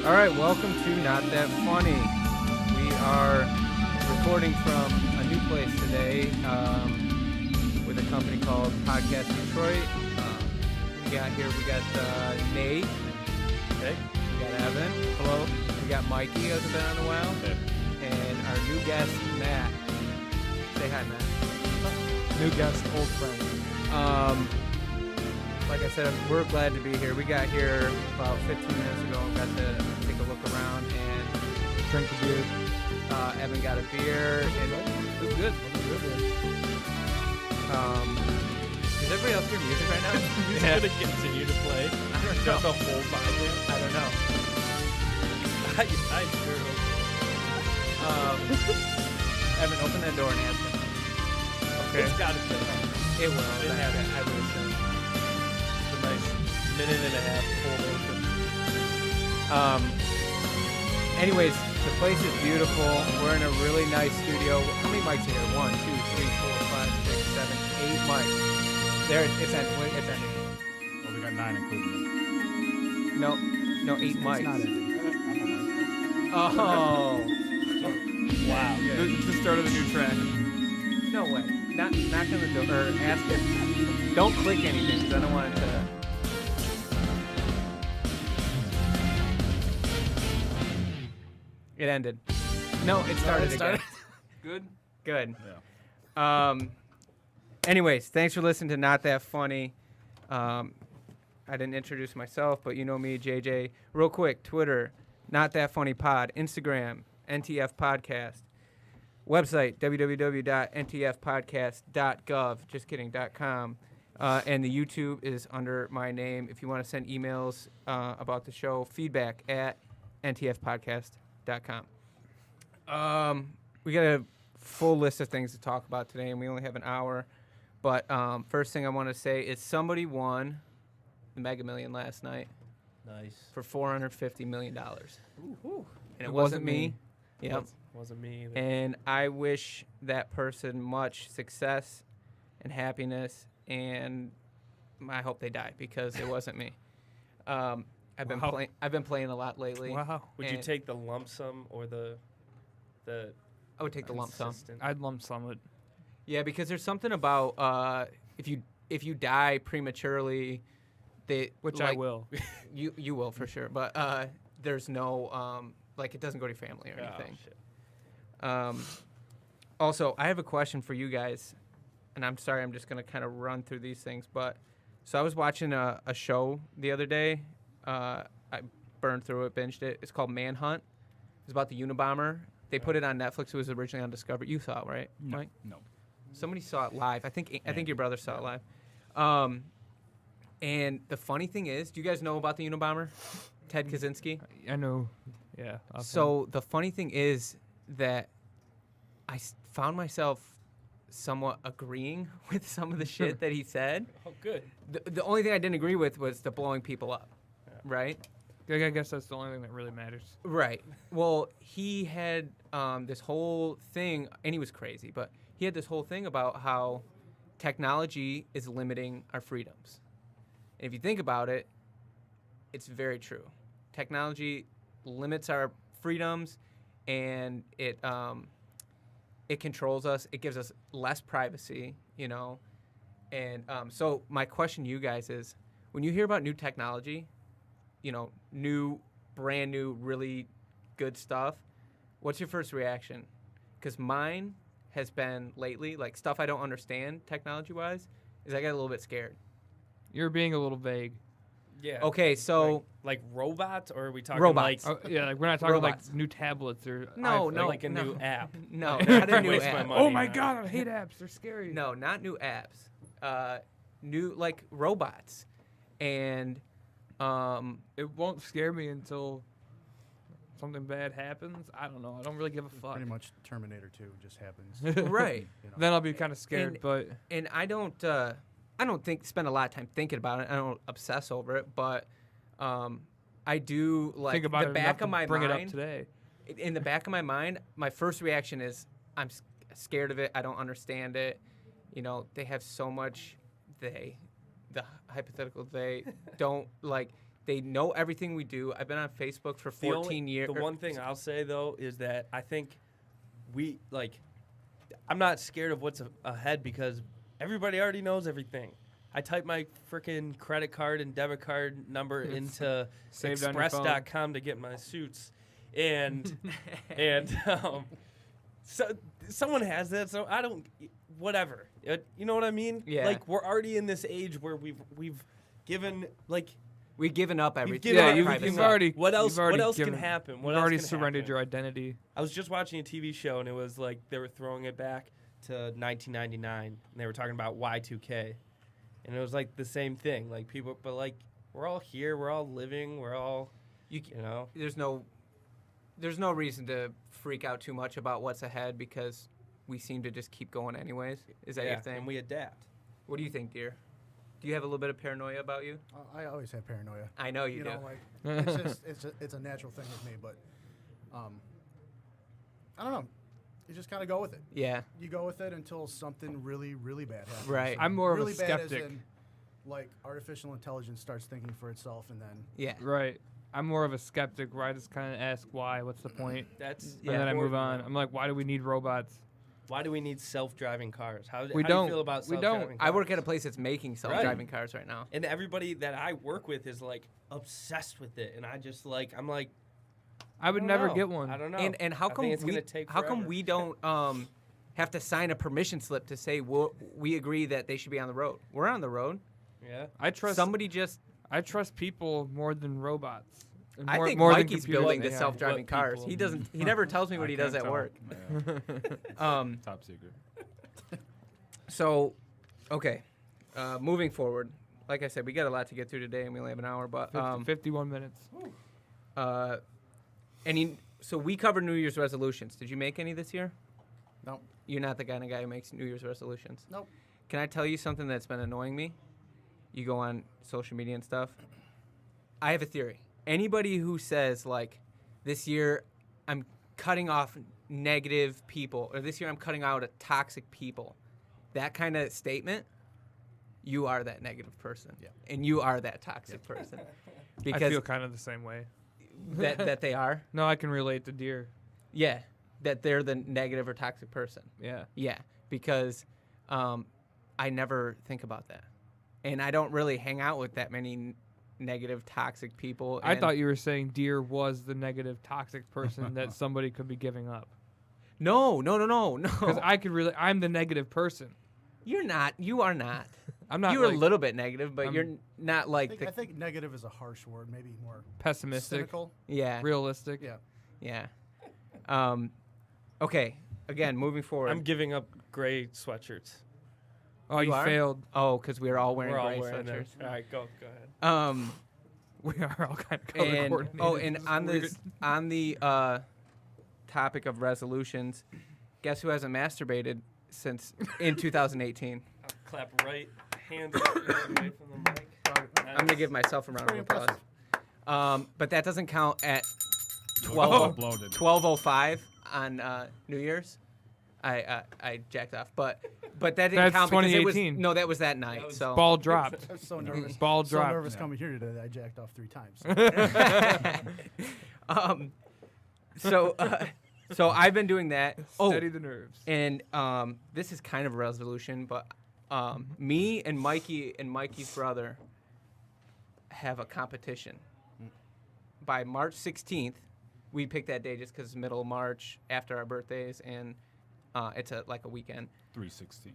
All right, welcome to Not That Funny. We are recording from a new place today with a company called PodcastDetroit. We got Nate. Okay. We got Evan. Hello. We got Mikey, who hasn't been on in a while. Okay. And our new guest, Matt. Say hi, Matt. New guest, old friend. Like I said, we're glad to be here. We got here about 15 minutes ago and got to take a look around and Drink a beer. Evan got a beer, and it was good. Does everybody else hear music right now? Is it going to continue to play? I don't know. The whole podcast? I don't know. I sure hope Evan, open that door and answer. okay. It's got to play. It will. It has it. I would assume. It's a nice minute and a half full open. Anyways, the place is beautiful. We're in a really nice studio. How many mics are here? 1, 2, 3, 4, 5, 6, 7, 8 mics. There, it's ending. It's ending. Well, we got 9 including you. No, 8 mics. It's not ending. Oh. Wow. It's the start of the new track. No way. Knock on the door, or ask it. Don't click anything, because I don't want it to... It ended. No, it started again. Good? Good. Yeah. Anyways, thanks for listening to Not That Funny. I didn't introduce myself, but you know me, JJ. Real quick, Twitter, Not That Funny Pod. Instagram, NTF Podcast. Website, www.ntfpodcast.gov. Just kidding, .com. And the YouTube is under my name. If you want to send emails about the show, feedback at ntfpodcast.com. We got a full list of things to talk about today, and we only have an hour. But first thing I want to say is somebody won the Mega Million last night Nice. for $450 million. Ooh. And it wasn't me. Yep. Wasn't me either. And I wish that person much success and happiness, and I hope they die because it wasn't me. I've been playing a lot lately. Wow. Would you take the lump sum or the I would take the lump sum. consistent? I'd lump sum it. Yeah, because there's something about if you die prematurely, Which I will. You will for sure, but there's no it doesn't go to your family or anything. Oh, shit. Also, I have a question for you guys, and I'm sorry, I'm just gonna kind of run through these things. But so I was watching a show the other day. I burned through it, binged it. It's called Manhunt. It's about the Unabomber. They put it on Netflix. It was originally on Discovery. You saw it, right, Mike? No. Somebody saw it live. I think your brother saw it live. And the funny thing is, do you guys know about the Unabomber? Ted Kaczynski? I know. Yeah. So the funny thing is that I found myself somewhat agreeing with some of the shit that he said. Oh, good. The only thing I didn't agree with was the blowing people up, right? I guess that's the only thing that really matters. Right. Well, he had this whole thing, and he was crazy, but he had this whole thing about how technology is limiting our freedoms. And if you think about it, it's very true. Technology limits our freedoms, and it controls us. It gives us less privacy, And so my question to you guys is, when you hear about new technology, brand new, really good stuff, what's your first reaction? Because mine has been lately, like stuff I don't understand technology-wise, is I get a little bit scared. You're being a little vague. Yeah. Okay, so... Like robots, or are we talking Robots. like... We're not talking Robots. like new tablets or... No, like a new app. No, not a new Waste my app. money. Oh my God, I hate apps. They're scary. No, not new apps. New, like, robots. And... It won't scare me until something bad happens. I don't know. I don't really give a fuck. Pretty much Terminator 2 just happens. Right. Then I'll be kind of scared, but... And I don't spend a lot of time thinking about it. I don't obsess over it, but I do, like, think about the it back of my bring mind. it up today. In the back of my mind, my first reaction is I'm scared of it. I don't understand it. They have so much. The hypothetical they don't, like, They know everything we do. I've been on Facebook for 14 years. The one thing I'll say though is that I think I'm not scared of what's ahead because everybody already knows everything. I type my freaking credit card and debit card number into Saved on your phone. express.com to get my suits, and so someone has that. So I don't, whatever. You know what I mean? Yeah. Like we're already in this age where we've given We've given up everything. given up you've everything. already. What else? you've already What else given- can happen? What You've else already can surrendered happen? your identity. I was just watching a TV show and it was like they were throwing it back to 1999 and they were talking about Y2K, and it was like the same thing. Like people, but like we're all here, we're all living, we're all you know. There's no reason to freak out too much about what's ahead because we seem to just keep going anyways. Is that your thing? And we adapt. What do you think, dear? Do you have a little bit of paranoia about you? I always have paranoia. I know you do. know, like it's a natural thing with me, but I don't know. You just kind of go with it. Yeah. You go with it until something really, really bad happens. Right. I'm more really of a bad as skeptic. in, like artificial intelligence starts thinking for itself, and then Yeah. Right. I'm more of a skeptic where I just kind of ask why, what's the point, That's and then I move on. important. I'm like, why do we need robots? Why do we need self-driving cars? How We do don't. you feel about We self-driving don't. cars? I work at a place that's making self-driving cars right now. and everybody that I work with is like obsessed with it, and I just like I'm like I would don't never know. get one. I don't know. And how I come think it's we gonna take how come forever. we don't have to sign a permission slip to say we agree that they should be on the road? We're on the road. Yeah. I trust Somebody just I trust people more than robots. And I think more than Mikey's computers building and the AI. self-driving What cars. people? He doesn't. He never tells me what he does can't at tell. work. Yeah. Top secret. So, okay, moving forward. Like I said, we got a lot to get through today, and we only have an hour. But 51 minutes. so we covered New Year's resolutions. Did you make any this year? no, You're not the kind of guy who makes New Year's resolutions. nope. Can I tell you something that's been annoying me? You go on social media and stuff. I have a theory. Anybody who says, like, this year I'm cutting off negative people, or this year I'm cutting out toxic people, that kind of statement, you are that negative person. Yeah. And you are that toxic person. I Because feel kind of the same way. that they are. No, I can relate to deer. Yeah. That they're the negative or toxic person. Yeah. Yeah. Because I never think about that. And I don't really hang out with that many negative, toxic people. I and- thought you were saying deer was the negative, toxic person that somebody could be giving up. No. Because I could really, I'm the negative person. You're not. You are not. I'm not You're like a little bit negative, but I'm- you're not like I think negative is a harsh word, maybe more pessimistic, cynical. yeah, realistic. Yeah. yeah. Okay. Again, moving forward. I'm giving up gray sweatshirts. Oh, You you are? failed. Oh, because we're all wearing We're all gray wearing them. sweatshirts. All right, go ahead. We are all kind of color And coordinated. and on Weird. this on the topic of resolutions, guess who hasn't masturbated since in 2018? I'll clap right hand away from the mic. I'm gonna give myself a round of Very applause. impressive. But that doesn't count at Oh, 12:05 on New Year's. I jacked off, but that didn't That's count because it was 2018. that was that night. So Ball dropped. I'm so nervous. Ball So dropped. nervous coming here today that I jacked off 3 times. So I've been doing that. Steady the nerves. And this is kind of a resolution, but me and Mikey and Mikey's brother have a competition. By March 16th, we picked that day just because it's middle of March after our birthdays, and it's like a weekend. 316.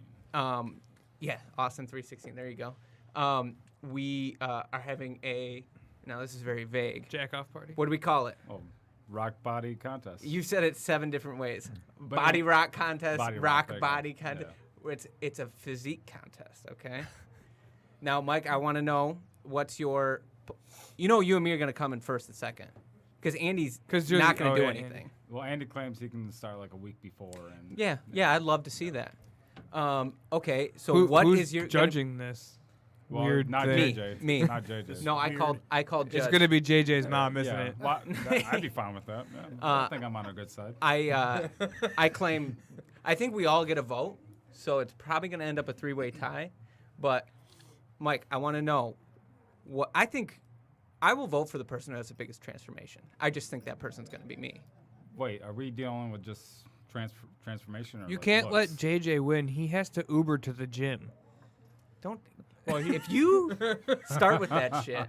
Yeah, Austin 316. There you go. We are having now this is very vague. Jack off party. What do we call it? Oh, rock body contest. You said it 7 different ways. But Body yeah. rock contest, Body rock, rock there you go. body contest. It's a physique contest, okay? Now, Mike, I want to know what's your. You and me are gonna come in first and second, because Andy's 'Cause you're not the- gonna oh, do yeah, anything. Andy. Well, Andy claims he can start like a week before. And Yeah, I'd love to see that. Okay, so what who's is your judging this? Well, Weird not thing. JJ. Me. Not JJ. No, I Weird. called judge. It's gonna be JJ's mom, isn't yeah. it? Well, I'd be fine with that. Yeah. I think I'm on a good side. I claim. I think we all get a vote, so it's probably gonna end up a 3-way tie. But Mike, I want to know what I think. I will vote for the person who has the biggest transformation. I just think that person's going to be me. Wait, are we dealing with just transformation? Or You like can't let looks? JJ win. He has to Uber to the gym. Don't. Well, if you start with that shit.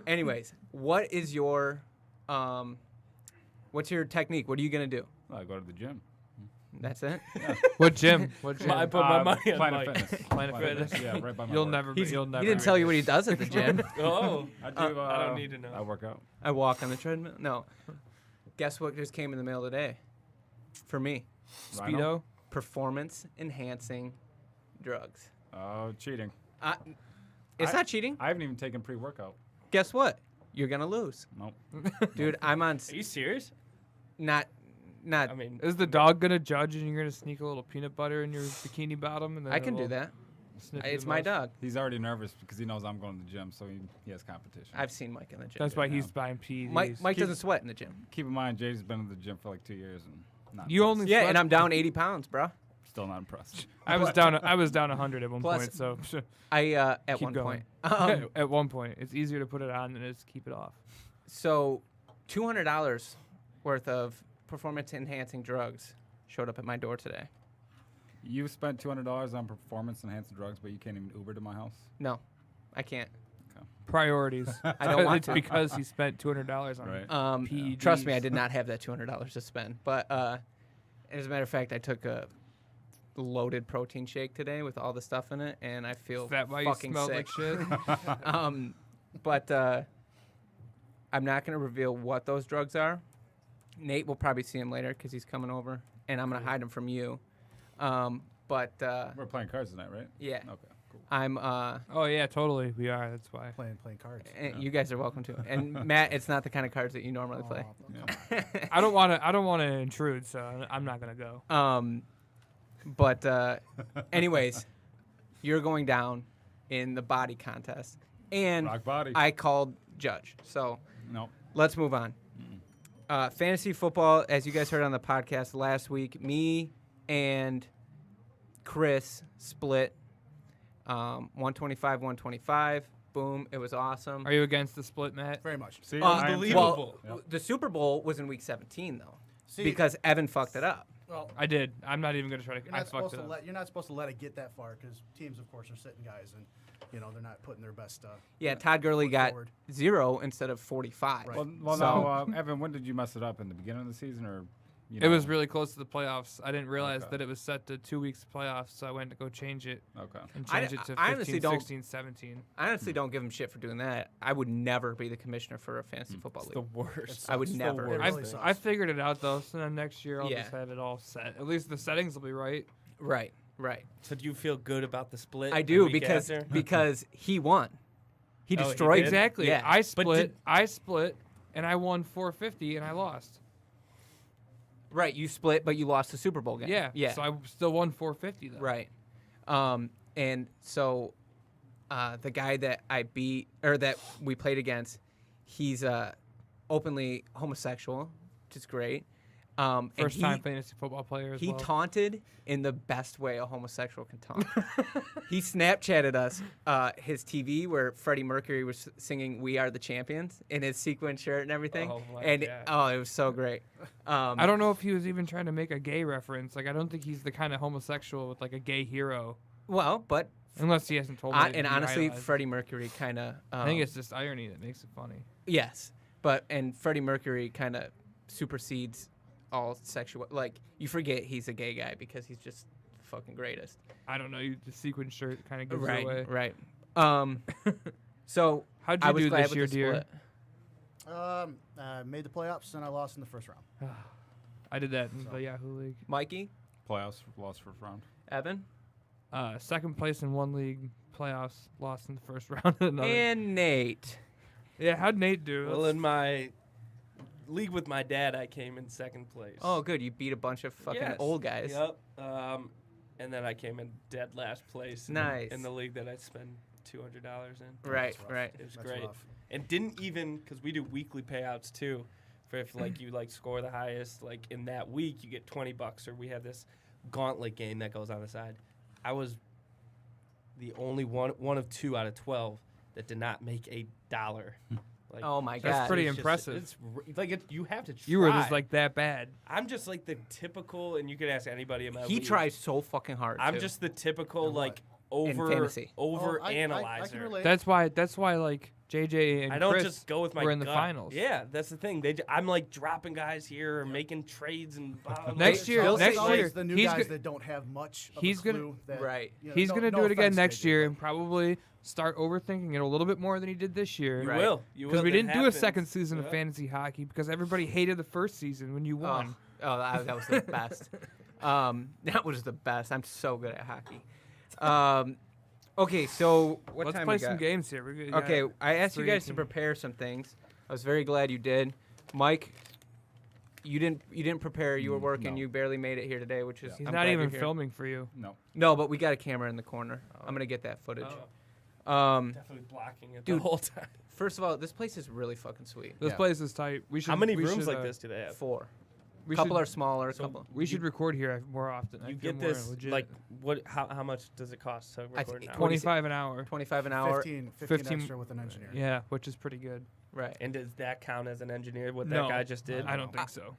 Anyways, what is your, what's your technique? What are you going to do? I go to the gym. That's it? What gym? What gym? I put my money on Planet Mike. Fitness. Planet Fitness. Yeah, right by my You'll work. never. You'll never. He didn't tell you what he does at the gym. Oh, I do. I don't need to know. I work out. I walk on the treadmill. No. Guess what just came in the mail today? For me. Speedo. Performance enhancing drugs. Oh, cheating. It's not cheating. I haven't even taken pre-workout. Guess what? You're going to lose. Nope. Dude, I'm on Are you serious? not I mean, Is the dog gonna judge and you're gonna sneak a little peanut butter in your bikini bottom? And then I can do it'll that. sniff you It's the my most? dog. He's already nervous because he knows I'm going to the gym, so he has competition. I've seen Mike in the gym. That's why Yeah. he's buying PEDs. Mike doesn't sweat in the gym. Keep in mind, Jay's been in the gym for like 2 years and not You impressed. only Yeah, sweat- and I'm down 80 pounds, bro. Still not impressed. I was down 100 at one Plus- point. So I at Keep one going. point. at one point, it's easier to put it on than it is to keep it off. So, $200 worth of performance-enhancing drugs showed up at my door today. You spent $200 on performance-enhancing drugs, but you can't even Uber to my house? No, I can't. Priorities. I don't want It's to. because he spent $200 on Right. it. Trust PEDs. me, I did not have that $200 to spend. But as a matter of fact, I took a loaded protein shake today with all the stuff in it, and I feel Is that why you fucking smelled sick. like shit? But I'm not going to reveal what those drugs are. Nate will probably see him later because he's coming over, and I'm going to hide them from you. But We're playing cards tonight, right? yeah, Okay, cool. I'm. Oh yeah, totally. We are. That's why. Playing cards. And you guys are welcome to. And Matt, it's not the kind of cards that you normally play. Yeah. I don't want to intrude, so I'm not gonna go. But anyways, you're going down in the body contest, and Rock body. I called judge. So No. let's move on. Fantasy football, as you guys heard on the podcast last week, me and Chris split 125, 125. Boom. It was awesome. Are you against the split, Matt? Very much. See, Unbelievable. Well, the Super Bowl was in week 17, though, See, because Evan fucked it up. well, I did. I'm not even gonna try to. you're I not fucked supposed it to up. you're not supposed to let it get that far because teams, of course, are sitting guys and they're not putting their best. Yeah, Todd Gurley foot got forward. 0 instead of 45. Right. Well, So- now, Evan, when did you mess it up? In the beginning of the season, or It was really close to the playoffs. I didn't realize Okay. that it was set to 2 weeks playoffs, so I went to go change it Okay. and I- change it to I honestly 15, don't- 16, 17. I honestly don't give him shit for doing that. I would never be the commissioner for a fantasy football It's league. the worst. I would It's the never. worst It really thing. sucks. I figured it out though, so then next year I'll Yeah. just have it all set. At least the settings will be right. Right, right. So do you feel good about the split? I the do week because after? because he won. He Oh, he destroyed did? Exactly. Yeah. I But split, and I won 450, and I lost. Right, you split, but you lost the Super Bowl game. Yeah. Yeah. So I still won 450 though. Right. And so the guy that I beat or that we played against, he's openly homosexual, which is great. And First he- time fantasy football player as He well. taunted in the best way a homosexual can taunt. He Snapchatted us his TV where Freddie Mercury was singing "We Are the Champions" in his sequin shirt and everything. Oh, my and God. it was so great. I don't know if he was even trying to make a gay reference. Like I don't think he's the kind of homosexual with like a gay hero, Well, but unless he hasn't told me. that and he honestly, idolized. Freddie Mercury kind of. I think it's just irony that makes it funny. Yes, and Freddie Mercury kind of supersedes all sexual. Like you forget he's a gay guy because he's just the fucking greatest. I don't know. The sequin shirt kind of gives it away. Right. So How'd I you was do glad this with year, the dear? split. Made the playoffs and I lost in the first round. I did that in the Yahoo League. Mikey, Playoffs, lost first round. Evan, Second place in one league, playoffs, lost in the first round. in another. and Nate. Yeah, how'd Nate do? Well, in my league with my dad, I came in second place. Oh, good. You beat a bunch of fucking Yes. old guys. Yep. And then I came in dead last place. Nice. In the league that I spent $200 in. Right, That's rough. right. It was That's great. rough. And didn't even, because we do weekly payouts too, for if like you like score the highest like in that week, you get $20, or we have this gauntlet game that goes on the side. I was the only one of 2 out of 12 that did not make $1 Like, Oh my That's god. pretty it's just- impressive. It's like you have to try. You were just like that bad. I'm just like the typical, and you could ask anybody in my He league. tries so fucking hard. I'm too. just the typical In what? like over fantasy. over I analyzer. can relate. That's why like JJ and I don't Chris just go with my were in the gut. finals. Yeah, that's the thing. I'm like dropping guys here or making trades and blah, blah, Next blah. year- It's next always year, the new he's guys go- that don't have much. Of he's a gonna- clue that, Right. you know, He's no- gonna no do it again offense, next JJ, year but- and probably start overthinking it a little bit more than he did this year. You Right. will. You will. Because we That didn't do a happens. second season of Yeah. fantasy hockey because everybody hated the first season when you won. Oh, that was the best. That was the best. I'm so good at hockey. Okay, so what Let's time play we some got? games here. We Okay, I asked you 3 guys to teams. prepare some things. I was very glad you did. Mike, you didn't prepare. You were working. No. You barely made it here today, which is He's I'm not glad even you're here. filming for you. No. No, but we got a camera in the corner. I'm gonna get that footage. Definitely blocking it Dude. the whole time. First of all, this place is really fucking sweet. This Yeah. place is tight. We should. How many we rooms should, like this do they have? 4. We A couple should, are smaller. A So couple. We should record here more often. I You feel get more this legit. like what? How much does it cost to record think now? 25 an hour. 25 an hour. 15 15 extra with an engineer. Yeah, which is pretty good. Right. And does that count as an engineer? What No, that guy just did? I don't think so.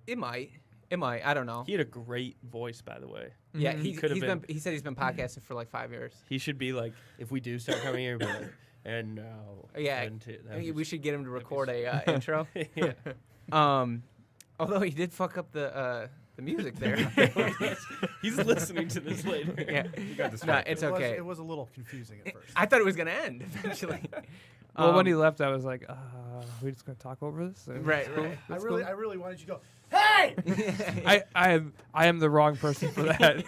It might. It might. I don't know. He had a great voice, by the way. Yeah, Mhm. he's Could've been. been. He said he's been podcasting for like 5 years. He should be like, if we do start coming here, be like, and now. Yeah, into- I mean, we should get him to record a s- intro. yeah. Although he did fuck up the music there. He's listening to this later. Yeah. You got No, distracted. it's It was, okay. it was a little confusing at first. I thought it was gonna end eventually. Well, when he left, I was like, we just gonna talk over this? Right, right. I really wanted you to go. I am the wrong person for that.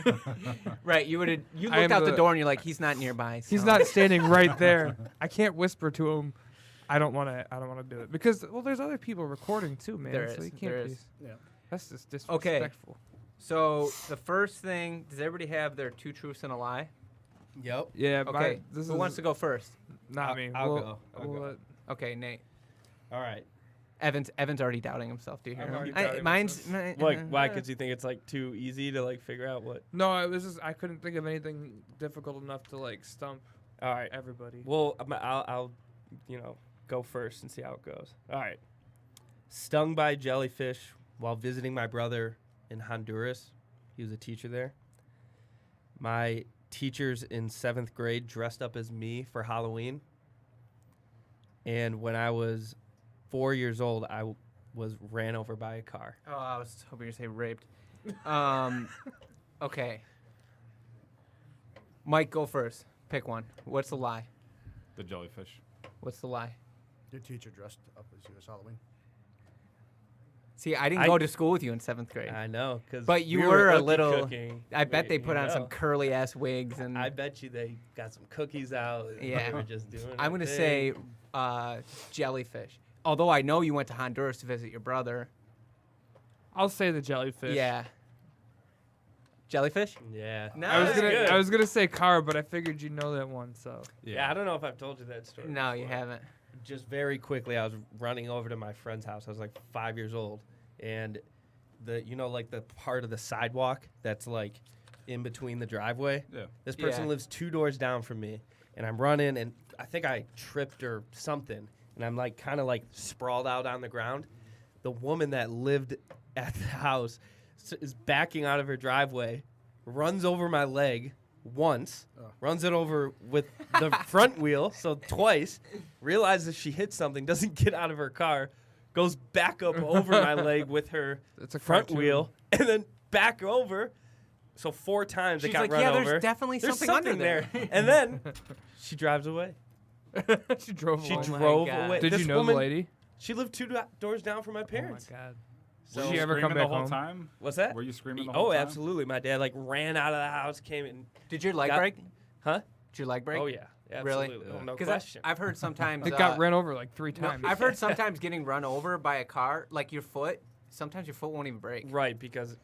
Right, you would. You I looked am out the the- door and you're like, he's not nearby. He's so- not standing right there. I can't whisper to him. I don't want to do it because there's other people recording too, man. There so is, you can't there be. is. Yeah. That's just Okay. disrespectful. So the first thing, does everybody have their 2 truths and a lie? Yep. Yeah. Okay. This Who is wants to go first? not I'll- me. I'll We'll- go. I'll we'll go. let- Okay, Nate. All right. Evan's already doubting himself. Do you hear I'm him? already doubting Mine's. Why? Because you think it's like too easy to like figure out what? No, it was just I couldn't think of anything difficult enough to like stump All right. everybody. Well, I'll go first and see how it goes. All right. Stung by jellyfish while visiting my brother in Honduras. He was a teacher there. My teachers in 7th grade dressed up as me for Halloween. And when I was 4 years old, I was ran over by a car. Oh, I was hoping you were say raped. Okay. Mike, go first. Pick one. What's the lie? The jellyfish. What's the lie? Your teacher dressed up as you as Halloween. See, I didn't I- go to school with you in 7th grade. I know, because But you were a little- I bet they put on some curly ass wigs and. I bet you they got some cookies out. And Yeah. They were just doing. I'm their gonna say thing. jellyfish. Although I know you went to Honduras to visit your brother. I'll say the jellyfish. Yeah. Jellyfish? Yeah. No. I was gonna say car, but I figured you know that one. So Yeah, I don't know if I've told you that story. No, you before. haven't. Just very quickly, I was running over to my friend's house. I was like 5 years old, and like the part of the sidewalk that's like in between the driveway. Yeah. This person Yeah. lives 2 doors down from me, and I'm running, and I think I tripped or something, and I'm like kind of like sprawled out on the ground. The woman that lived at the house is backing out of her driveway, runs over my leg once, runs it over with the front wheel, so twice, realizes she hit something, doesn't get out of her car, goes back up over my leg with her it's a front cartoon. wheel, and then back over. So 4 times She's it got like, run yeah, over. there's definitely There's something under there. And then she drives away. she drove. She along. my drove God. away. Did This you know woman, the lady? She lived 2 doors down from my parents. Oh my god. So Did Were she you ever come screaming back the whole home? time? What's that? Were you screaming the whole Oh, time? absolutely. My dad like ran out of the house, came in. Did your leg Got- break? Huh? Did your leg break? Oh yeah, Really? absolutely. Oh, no Because question. I've heard sometimes. It got ran over like 3 No, times. I've heard sometimes getting run over by a car, like your foot. Sometimes your foot won't even break. Right, because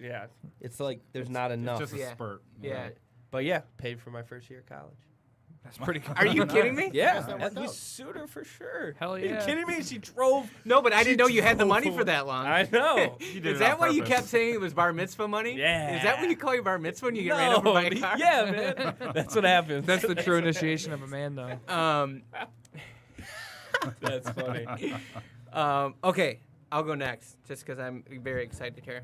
it's like there's not enough. It's just a Yeah. spurt. Yeah. But yeah, paid for my first year of college. That's pretty good. Are you kidding me? Yeah, that worked we out. sued her for sure. Hell Are you yeah. kidding me? She drove. No, but I She didn't know you had the drove money over- for that long. I know. did Is it that on why you purpose. kept saying it was bar mitzvah money? Yeah. Is that what you call your bar mitzvah when you get ran over by a car? Yeah, man. That's what happens. That's the true initiation of a man, though. That's funny. Okay, I'll go next, just because I'm very excited here.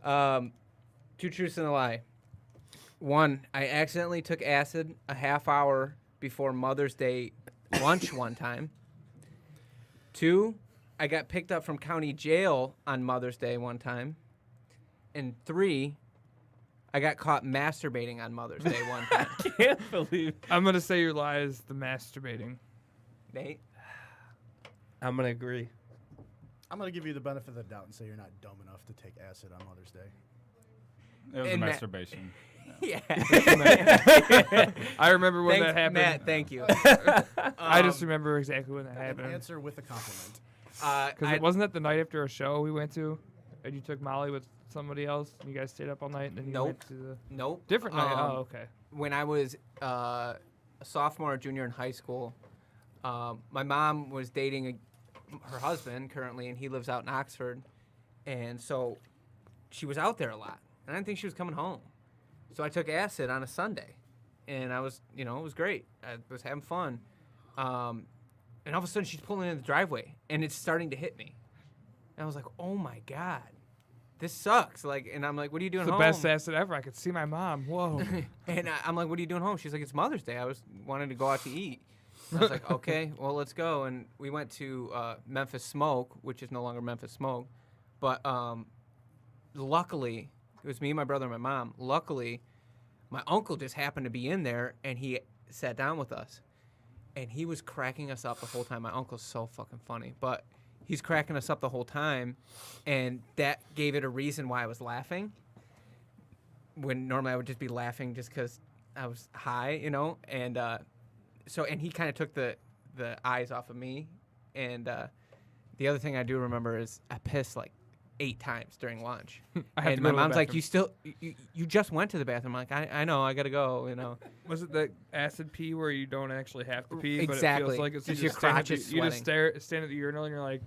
2 truths and a lie. 1, I accidentally took acid a half hour before Mother's Day lunch one time. 2, I got picked up from county jail on Mother's Day one time. And 3, I got caught masturbating on Mother's Day one time. Can't believe. I'm gonna say your lie is the masturbating. Nate? I'm gonna agree. I'm going to give you the benefit of the doubt and say you're not dumb enough to take acid on Mother's Day. It was And a Matt- masturbation. Yeah. I remember when Thanks, that happened. Matt, thank you. I just remember exactly when that An happened. answer with a compliment. Because it wasn't that the night after a show we went to, and you took Molly with somebody else, and you guys stayed up all night, and then you Nope. went to the Nope. different night. Oh, okay. When I was a sophomore or junior in high school, my mom was dating her husband currently, and he lives out in Oxford. And so she was out there a lot. And I didn't think she was coming home. So I took acid on a Sunday. And I was, it was great. I was having fun. And all of a sudden she's pulling in the driveway, and it's starting to hit me. And I was like, oh, my God. This sucks. And I'm like, what are you doing It's the home? best acid ever. I could see my mom. Whoa. And I'm like, what are you doing home? She's like, it's Mother's Day. I was wanting to go out to eat. And I was like, okay, well, let's go. And we went to Memphis Smoke, which is no longer Memphis Smoke. But luckily, it was me, my brother, and my mom. Luckily, my uncle just happened to be in there, and he sat down with us. And he was cracking us up the whole time. My uncle's so fucking funny. But he's cracking us up the whole time, and that gave it a reason why I was laughing. When normally I would just be laughing just because I was high, and and he kind of took the eyes off of me. And the other thing I do remember is I pissed like 8 times during lunch. I have to And go my to the mom's like, bathroom. you just went to the bathroom. I'm like, I know, I gotta go, Was it the acid pee where you don't actually have to pee, but it Exactly. feels like it's Just you your just stand at crotch the- is you just sweating. stand at the urinal and you're like,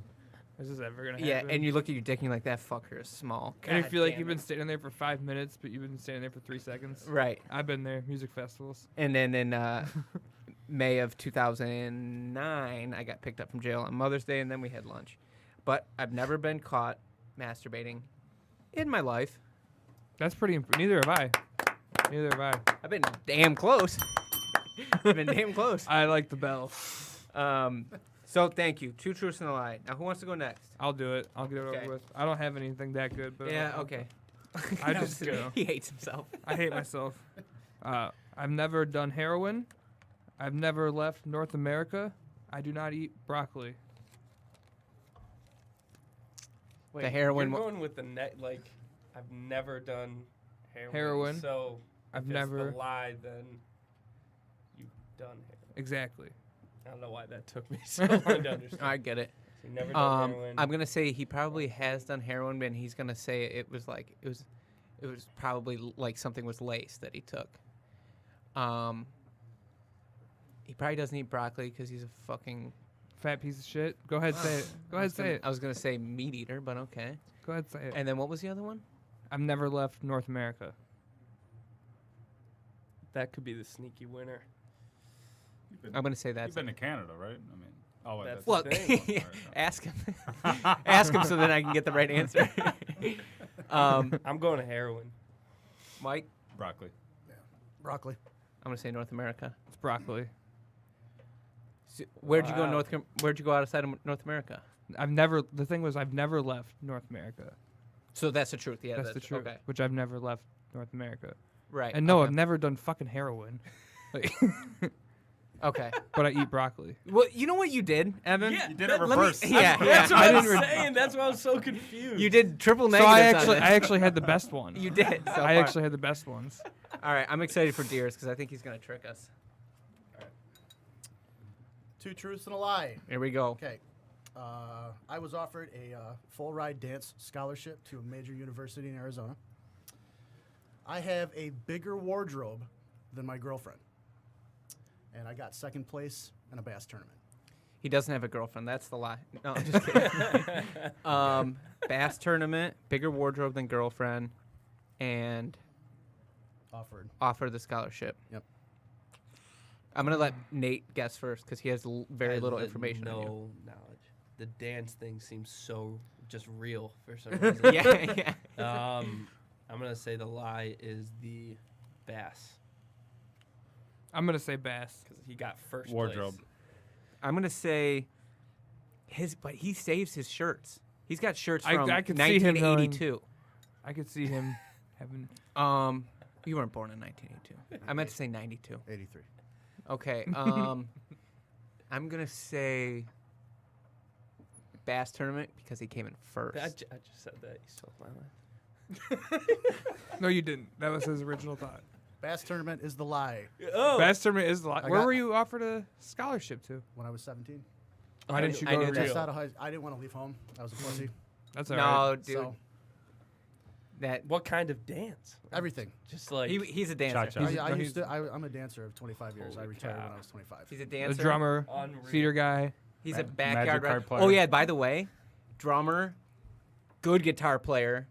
is this ever gonna happen? Yeah, and you look at your dick and you're like, that fucker is small. and you God feel like damn you've it. been standing there for 5 minutes, but you've been standing there for 3 seconds. Right. I've been there, music festivals. And then in May of 2009, I got picked up from jail on Mother's Day, and then we had lunch. But I've never been caught masturbating in my life. That's pretty. Neither have I. Neither have I. I've been damn close. I've been damn close. I like the bell. So thank you. 2 truths and a lie. Now, who wants to go next? I'll do it. I'll get it Okay. over with. I don't have anything that good, but Yeah, okay. I just He hates himself. I hate myself. I've never done heroin. I've never left North America. I do not eat broccoli. Wait, The heroin You're one- going with the net. Like, I've never done heroin. Heroin. So I've if it's never- the lie, then you've done heroin. Exactly. I don't know why that took me so long to understand. I get it. So you've never done heroin. I'm gonna say he probably has done heroin, but he's gonna say it was probably like something was laced that he took. He probably doesn't eat broccoli because he's a fucking. Fat piece of shit. Go ahead, say it. Go ahead, say it. I was gonna say meat eater, but okay. Go ahead, say it. And then what was the other one? I've never left North America. That could be the sneaky winner. I'm gonna say that. You've been to Canada, right? I mean, oh, wait, That's Well, the thing. ask him. Ask him so then I can get the right answer. I'm going to heroin. Mike, broccoli. Broccoli. I'm gonna say North America. It's broccoli. Where'd you go? Wow. Where'd you go outside of North America? The thing was, I've never left North America. So that's the truth. Yeah, That's the truth. Okay, Which I've never left North America. right. And no, okay. I've never done fucking heroin. Like, Okay. but I eat broccoli. Well, you know what you did, Evan? Yeah, You did it let me- reverse. Yeah, That's yeah. what I I'm didn't saying. That's why I was so confused. You did triple So negatives. I actually had the best one. You did. So I far. actually had the best ones. All right, I'm excited for Deers because I think he's gonna trick us. 2 truths and a lie. Here we go. Okay. I was offered a full ride dance scholarship to a major university in Arizona. I have a bigger wardrobe than my girlfriend. And I got 2nd place in a bass tournament. He doesn't have a girlfriend. That's the lie. No, I'm just kidding. Bass tournament, bigger wardrobe than girlfriend, and Offered. offer the scholarship. Yep. I'm gonna let Nate guess first because he has very little information. on you. No knowledge. The dance thing seems so just real for some reason. Yeah. I'm gonna say the lie is the bass I'm gonna say bass. because he got first Wardrobe. place. I'm gonna say but he saves his shirts. He's got shirts I from could see him going- 1982. I could see him having. You weren't born in 1982. I meant to say 92. 83. Okay. I'm gonna say bass tournament because he came in first. I just said that. You stole my line. No, you didn't. That was his original thought. Bass tournament is the lie. Oh, Bass tournament is the lot. I Where got- were you offered a scholarship to? When I was 17. Why didn't you I go knew to that. Just Rio? out of I didn't want to leave home. I was a pussy. That's all no, right. dude. So That what kind of dance? everything. Just like he's a dancer. Cha-cha. I'm a dancer of 25 years. I Holy retired when cow. I was 25. He's a The dancer. drummer, unreal. theater guy. He's a Magic backyard card rapper. player. Oh yeah, by the way, drummer, good guitar player,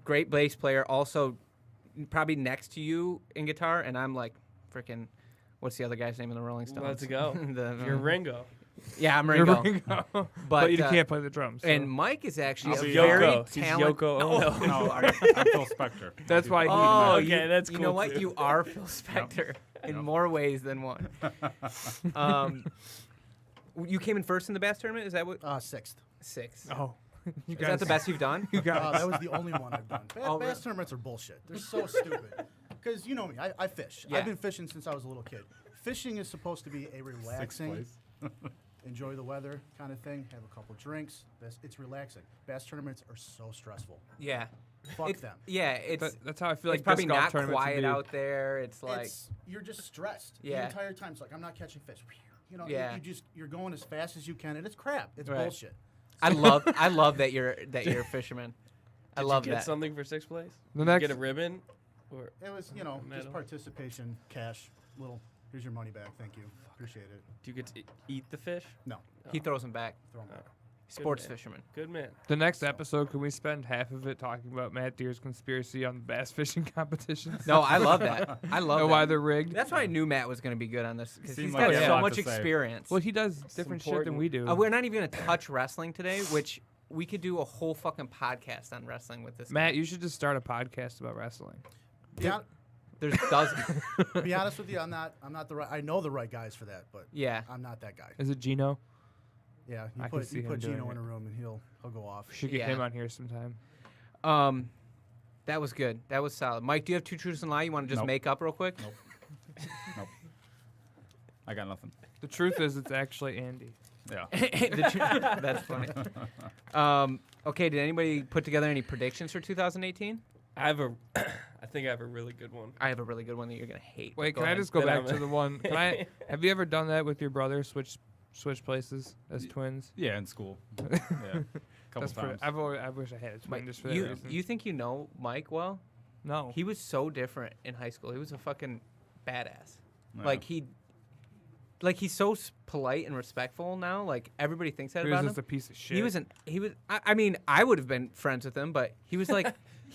great bass player. Also, probably next to you in guitar, and I'm like, freaking, what's the other guy's name in the Rolling Stones? Let's go. The- You're Ringo. Yeah, I'm You're Ringo. Ringo. But you uh, can't play the drums. so- And Mike is actually I'll a be very Yoko. He's talented. Yoko Ono. No, I'm Phil Spector. That's why he- Oh, Okay, you, that's you cool know what? too. You are Phil Spector in Yep. more ways than one. You came in first in the bass tournament. Is that what? 6th. 6. oh, you Is that the best you've done? You guys. That was the only one I've done. Oh, Bass really? tournaments are bullshit. They're so stupid. Because you know me, I fish. Yeah. I've been fishing since I was a little kid. Fishing is supposed to be a Sixth relaxing, place. enjoy the weather kind of thing, have a couple drinks. It's relaxing. Bass tournaments are so stressful. Yeah. Fuck It's- them. Yeah, it's That's how I feel it's like probably disc golf not tournaments would quiet be. out there. It's like You're just stressed Yeah. the entire time. It's like I'm not catching fish. You know, Yeah. you're going as fast as you can, and it's crap. It's Right. bullshit. I love that you're a fisherman. I Did love you get that. something for 6th place? The Did you next, get a ribbon? Or It was, Medal. just participation, cash, little. Here's your money back. Thank you. Appreciate it. do you get to eat the fish? No, He throws them back. throw 'em back. Sports man. fisherman. Good man. the next episode, can we spend half of it talking about Matt Deer's conspiracy on the bass fishing competitions? No, I love that. I love Know that. why they're rigged? That's why I knew Matt was going to be good on this because Seemed he's like got he had a so lot much to say. experience. Well, he does different shit than important. we do. We're not even going to touch wrestling today, which we could do a whole fucking podcast on wrestling with this. Matt, you should just start a podcast about wrestling. Be, hon- There's dozens. be honest with you, I'm not the right. I know the right guys for that, but Yeah. I'm not that guy. Is it Gino? Yeah, I you can put see you him put doing Gino it. in a room and he'll go off. We should get Yeah. him on here sometime. That was good. That was solid. Mike, do you have 2 truths and a lie you want to just Nope. make up real quick? Nope. I got nothing. The truth is, it's actually Andy. Yeah. That's funny. Okay, did anybody put together any predictions for 2018? I have a. I think I have a really good one. I have a really good one that you're going to hate. but Wait, go can I ahead. just go Then back I'm- to the one? Can I? Have you ever done that with your brother? Switch places as Y- twins. Yeah, in school. Yeah. Couple That's pretty, times. I wish I had a twin Wait, just for that you, reason. you think you know Mike well? no. He was so different in high school. He was a fucking badass. Yeah. Like he's so polite and respectful now. Like everybody thinks that He was about just him. a piece of shit. He was. I mean, I would have been friends with him, but he was like,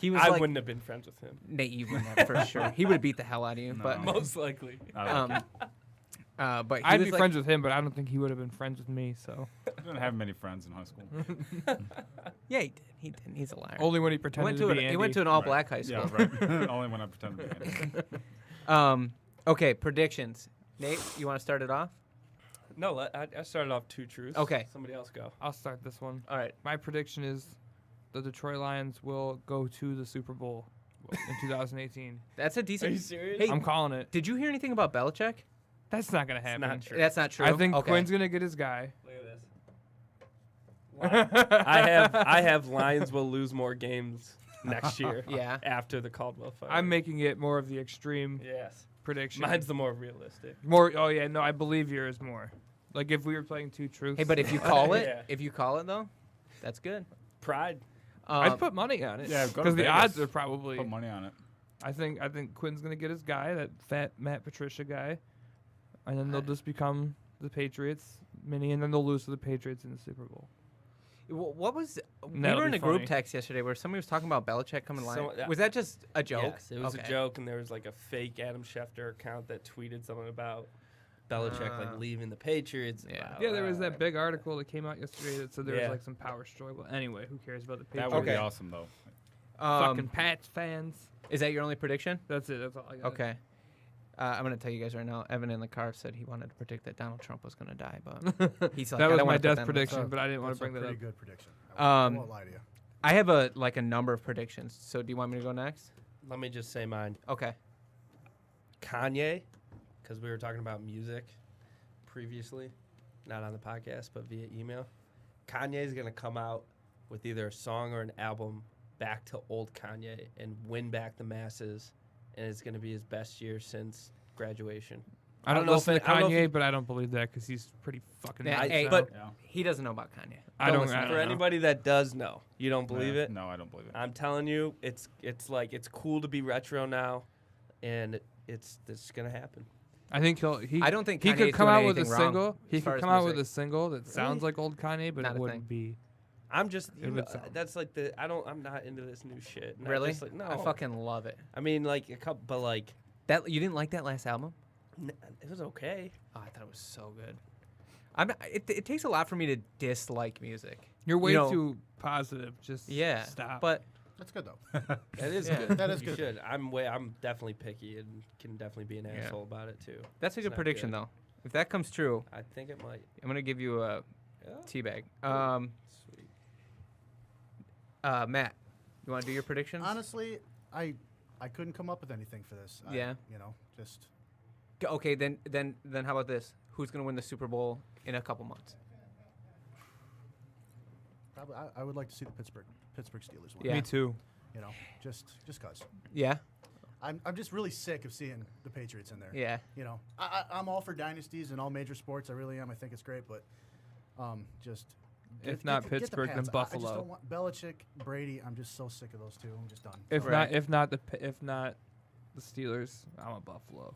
I wouldn't have been friends with him. Nate, you wouldn't have for sure. He would have beat the hell out of you. No. But Most likely. but he I'd was be like, friends with him, but I don't think he would have been friends with me. So I didn't have many friends in high school. Yeah, he did. He did. He's a liar. only when he He pretended went to to be Andy. he went to an all black high school. Yeah, right. Only when I pretended to be Andy. Okay, predictions. Nate, you want to start it off? No, I started off 2 truths. Okay. Somebody else go. I'll start this one. All right. My prediction is the Detroit Lions will go to the Super Bowl in 2018. That's a Are decent. you serious? Hey, I'm calling it. did you hear anything about Belichick? That's not gonna happen. not true. That's not true. I think okay. Quinn's gonna get his guy. Look at this. I have Lions will lose more games next year. Yeah. After the Caldwell fight. I'm making it more of the extreme Yes. prediction. Mine's the more realistic. more. Oh yeah, no, I believe yours more. Like if we were playing 2 truths. Hey, but if you call it, Yeah. if you call it though, that's good. Pride. I'd put money on it. Yeah, go to because the Vegas. odds are probably. Put money on it. I think Quinn's gonna get his guy, that fat Matt Patricia guy, and then they'll just become the Patriots mini, and then they'll lose to the Patriots in the Super Bowl. What was? We That'll were in be a group funny. text yesterday where somebody was talking about Belichick coming live. So, Was that just a joke? Yes, it was Okay. a joke, and there was like a fake Adam Schefter account that tweeted something about Belichick like leaving the Patriots. Yeah. Blah, Yeah, there was blah, that big article that came out yesterday that said there was Yeah. like some power struggle. Anyway, who cares about the That Patriots? would be Okay. awesome, though. Fucking Pats fans. Is that your only prediction? That's it. That's all I got. Okay. I'm going to tell you guys right now. Evan in the car said he wanted to predict that Donald Trump was going to die, but he's like, That I was don't my wanna put death that on the- prediction, but I didn't want That's to bring a that pretty up. good prediction. I Um, won't lie to you. I have a number of predictions. So do you want me to go next? Let me just say mine. Okay. Kanye, because we were talking about music previously, not on the podcast, but via email. Kanye is going to come out with either a song or an album back to old Kanye and win back the masses, and it's going to be his best year since graduation. I don't know listen if to I don't know if Kanye, but I don't believe that because he's pretty fucking. Yeah, nuts hey, now. but- Yeah. He doesn't know about Kanye. I don't. listen I to don't For know. anybody that does know, you don't believe Yeah. it? No, I don't believe it. I'm telling you, it's like it's cool to be retro now, and it's going to happen. I think he. I don't think he Kanye's could come doing out with a anything wrong single. He as far could as come out with music. a single that sounds like old Kanye, but Not it a wouldn't thing. be. I'm just It would sound- that's like I'm not into this new shit. And Really? just, like, no. I fucking love it. I mean, like a couple, but like That you didn't like that last album? it was okay. Oh, I thought it was so good. It takes a lot for me to dislike music. You're way You know- too positive. Just Yeah. stop. But That's good though. That is Yeah. good. That is You good. should. I'm definitely picky and can definitely be an Yeah. asshole about it too. that's a It's good not prediction, good. though. If that comes true, I think it might. I'm gonna give you a Yeah. teabag. Sweet. Matt, you want to do your predictions? Honestly, I couldn't come up with anything for this. Yeah. Just Okay, then how about this? Who's gonna win the Super Bowl in a couple months? probably I would like to see the Pittsburgh Steelers win. Yeah. Me too. Just cause. Yeah. I'm just really sick of seeing the Patriots in there. Yeah. I'm all for dynasties and all major sports. I really am. I think it's great, but just If not the Pittsburgh, then Pats. I just Buffalo. don't want Belichick, Brady. I'm just so sick of those two. I'm just done. If Right. not the Steelers, I'm a Buffalo.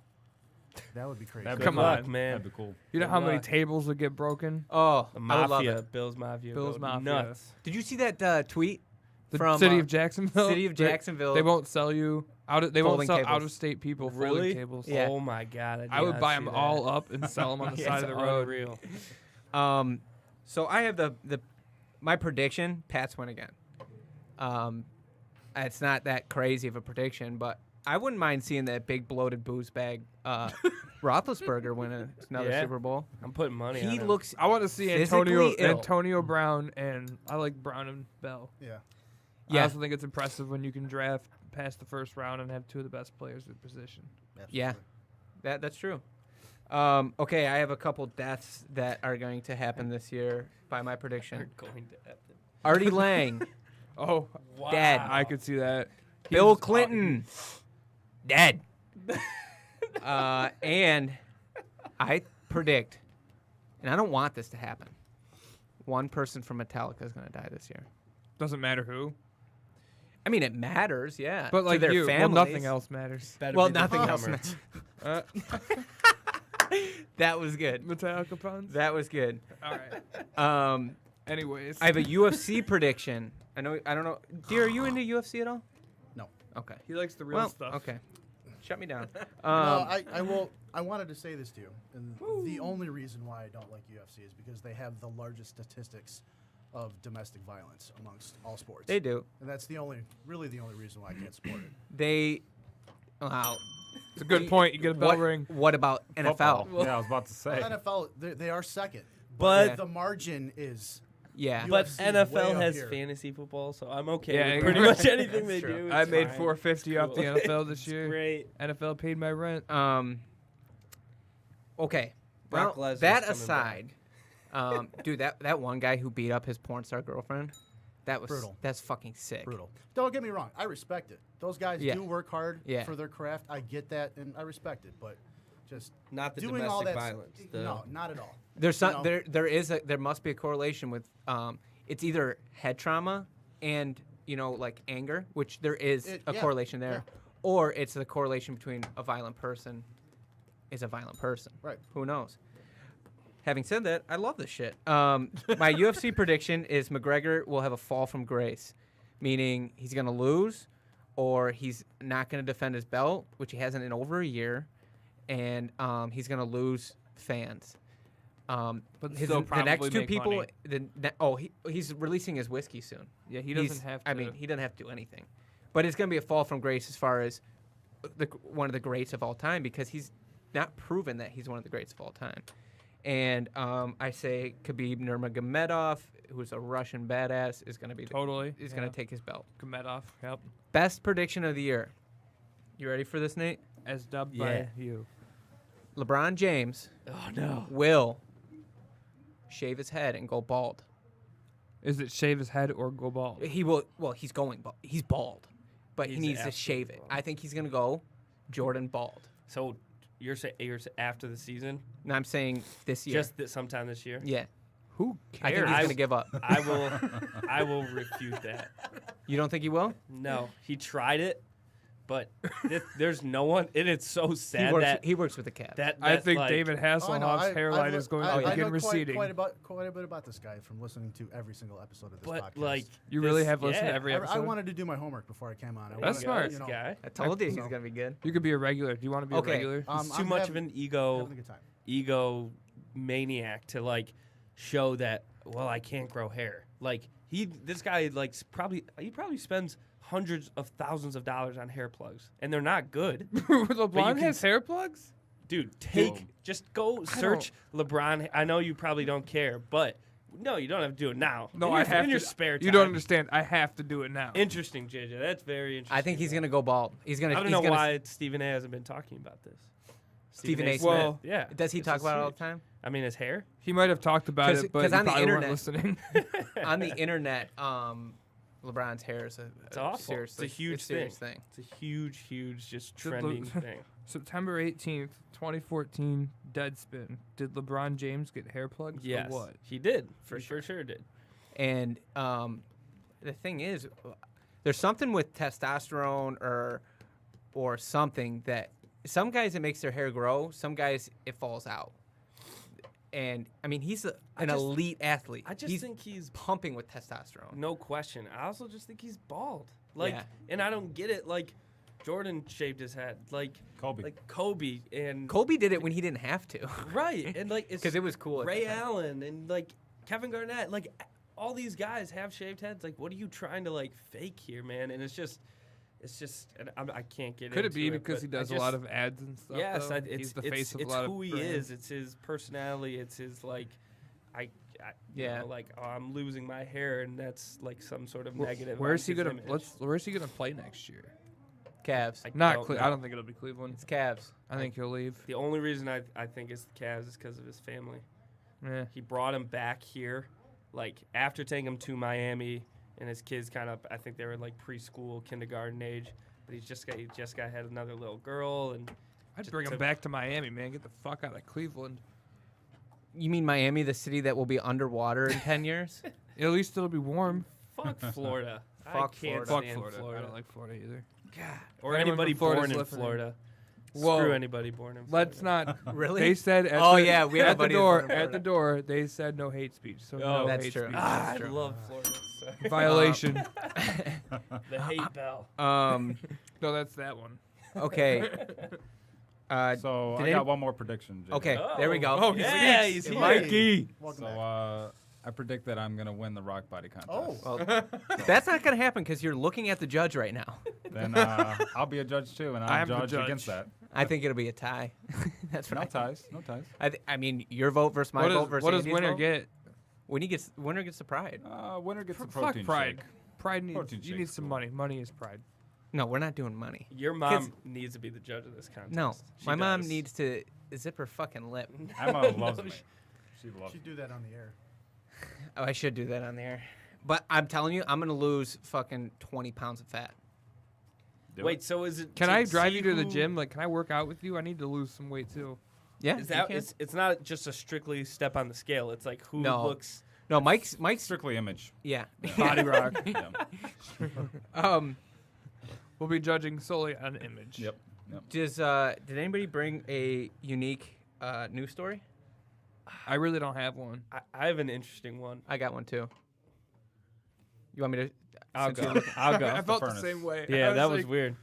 That would be crazy. That'd be Come cool. on. Luck, man. That'd be cool. You know Good how many luck. tables would get broken? Oh, The I would love Mafia, it. Bills Mafia, Bills go Mafia. nuts. Did you see that tweet The from city of Jacksonville. City of Jacksonville? They won't sell you they won't Folding sell tables. out of state people Really? folding tables. Yeah. Oh my god! I would buy them all up and sell them on the side of the road. Real. So I have my prediction. Pats win again. It's not that crazy of a prediction, but I wouldn't mind seeing that big bloated booze bag Roethlisberger win another Yeah. Super Bowl. I'm putting money on He him. looks. I want to see Physically ill. Antonio Brown, and I like Brown and Bell. Yeah. I Yeah. also think it's impressive when you can draft past the first round and have two of the best players at the position. Yeah. Absolutely. That's true. Okay, I have a couple deaths that are going to happen this year by my They're prediction. going to happen. Artie Lang, Oh, Wow. Dead. I could see that. Bill Clinton, dead. And I predict, and I don't want this to happen, one person from Metallica is going to die this year. Doesn't matter who, I mean, it matters, yeah. but to like their you, well, families. nothing else matters. Better Well, be the nothing else. drummer. matters. That was good. Metallica puns. That was good. All right. Um, Anyways, I have a UFC prediction. I don't know. Dear, are you into UFC at all? No. Okay. he likes the real Well, stuff. okay. Shut me down. No, I will. I wanted to say this to you, and the only reason why I don't like UFC is because they have the largest statistics of domestic violence amongst all sports. They do. and that's really the only reason why I can't support it. They. Wow. It's a good point. You get a bell ring. What about NFL? Football. Yeah, I was about to say. NFL, they are second, But Yeah. the margin is. Yeah. but UFC 's way NFL up has here. fantasy football, so I'm okay Yeah, with pretty yeah. much anything they That's true. do. I It's made fine. $450 off the Cool. NFL this It's year. Great. NFL paid my rent. Okay. Brock Well, Lesnar's that coming aside, dude, that one guy who beat up his porn star girlfriend, that was Brutal. That's fucking sick. Brutal. Don't get me wrong. I respect it. Those guys Yeah. do work hard Yeah. for their craft. I get that, and I respect it. But just Not the doing all domestic that. violence. No, not at all. There's You some know? there must be a correlation with it's either head trauma and like anger, which there is a Yeah, correlation there, or it's the correlation between a violent person is a violent person. Right. Who knows? Having said that, I love this shit. My UFC prediction is McGregor will have a fall from grace, meaning he's going to lose or he's not going to defend his belt, which he hasn't in over a year, and he's going to lose fans. But The still next probably two make people. money. He's releasing his whiskey soon. Yeah, he doesn't have to. I mean, he doesn't have to do anything, but it's gonna be a fall from grace as far as one of the greats of all time because he's not proven that he's one of the greats of all time. And I say Khabib Nurmagomedov, who's a Russian badass, is gonna be totally. is gonna take his belt. Gamedov. Yep. Best prediction of the year. You ready for this, Nate? As dubbed Yeah. by you. LeBron James Oh no. will shave his head and go bald. Is it shave his head or go bald? He will. Well, he's going bald. He's bald, but he He's needs to absolutely shave it. bald. I think he's gonna go Jordan bald. So you're saying after the season, And I'm saying this year. just sometime this year? Yeah. Who I cares? think he's I- gonna give up. I will refute that. You don't think he will? No, he tried it, but there's no one. And it's so sad He works with the Cavs. that I think like, David Oh, I know. Hasselhoff's hairline I've is going I to begin know receding. quite a bit about this guy from listening to every single episode of this But podcast. like You really this- have listened yeah, to every I episode? wanted to do my homework before I came on. I That's wanted, smart. This you know, guy. I told you he's So- gonna be good. You could be a regular. Do you want to be Okay. a regular? He's too I'm much having- of an ego having a good time. maniac to like show that. Well, I can't grow hair. Like this guy like he probably spends hundreds of thousands of dollars on hair plugs, and they're not good. LeBron can has s- hair plugs? Dude, Whoa. just go search LeBron. I know you probably don't care, but no, you don't have to do it now. No, in I your, have in your to. spare time. You don't understand. I have to do it now. Interesting, JJ. That's very interesting. I think he's gonna go bald. He's gonna. I don't he's know gonna, why Stephen A. hasn't been talking about this. Stephen A. Smith. Well, Yeah. Does he this talk is about it all huge. the time? I mean, his hair. He might have talked about 'Cause- it, but 'cause you on the probably weren't internet- listening. On the internet, LeBron's hair is It's awful. seriously, It's a huge serious thing. It's a huge, just Did Le- trending thing. September 18th, 2014, Deadspin. Did LeBron James get hair plugs Yes, or what? he did. For For sure did. And the thing is, there's something with testosterone or something that some guys it makes their hair grow, some guys it falls out. And I mean, he's an just- elite athlete. I just he's think he's pumping with testosterone. no question. I also just think he's bald. Like, Yeah. and I don't get it. Like, Jordan shaved his head. Like Kobe and Kobe did it when he didn't have to, right, and like it's because it was cool. at the Ray time. Allen and like Kevin Garnett. Like, all these guys have shaved heads. Like, what are you trying to like fake here, man? And it's just. And I can't get Could into it be it, because he but I does a just- lot of ads and stuff? Yes, though? it's He's the it's, face of it's a lot who of he brands. is. It's his personality. It's his like, you Yeah. know, like I'm losing my hair, and that's like some sort of Well, negative. Where's on he his gonna? image. Where's he gonna play next year? Cavs. I Not. don't know. I don't think it'll be Cleveland. It's Cavs. I think he'll leave. The only reason I think it's the Cavs is because of his family. Yeah. He brought him back here, like after taking him to Miami, and his kids kind of I think they were like preschool, kindergarten age. But he just got had another little girl, and I'd Just bring him to- back to Miami, man. Get the fuck out of Cleveland. You mean Miami, the city that will be underwater in 10 years? At least it'll be warm. fuck Florida. I Fuck can't Florida. Fuck stand Florida. I don't like Florida either. God. Or For anyone anybody from Florida's born in listening. Florida. Whoa. Screw anybody born in Florida. Let's not. Really? They said. At Oh, the, yeah, we have a at the buddy that's door. born in At the door, they said no hate speech. So no that's hate true. speech. Ah, I True. love Florida. Sorry. Violation. The hate bell. No, that's that one. Okay. So did I any- got one more prediction. JJ. Okay, there we go. Oh, yeah, he's here. Mikey. Welcome So back. I predict that I'm gonna win the rock body contest. Oh. Well, that's not going to happen because you're looking at the judge right now. Then I'll be a judge too, and I I'll am the judge against judge. that. I think it'll be a tie. That's No right. ties. No ties. I mean, your vote versus my vote versus What does Andy's winner vote. get? Winner gets the pride. Winner gets a Fuck protein pride. shake. Pride needs. Protein You need shake's some cool. money. Money is pride. No, we're not doing money. Your mom needs to be the judge of this contest. No, She my mom does. needs to zip her fucking lip. Emma loves me. She loves Should me. do that on the air. Oh, I should do that on there. But I'm telling you, I'm going to lose fucking 20 pounds of fat. Do Wait, it. so is it? Can to I drive see you to the who- gym? Like, can I work out with you? I need to lose some weight too. Yeah. Is you that can. it's not just a strictly step on the scale. It's like who No. looks. No, Mike's Strictly image. yeah. Body rock. Yeah. We'll be judging solely on image. Yep. Did anybody bring a unique news story? I really don't have one. I have an interesting one. I got one too. You want me to? I'll since go. you're- I'll go. I felt the furnace. same way. Yeah, I that was like, weird.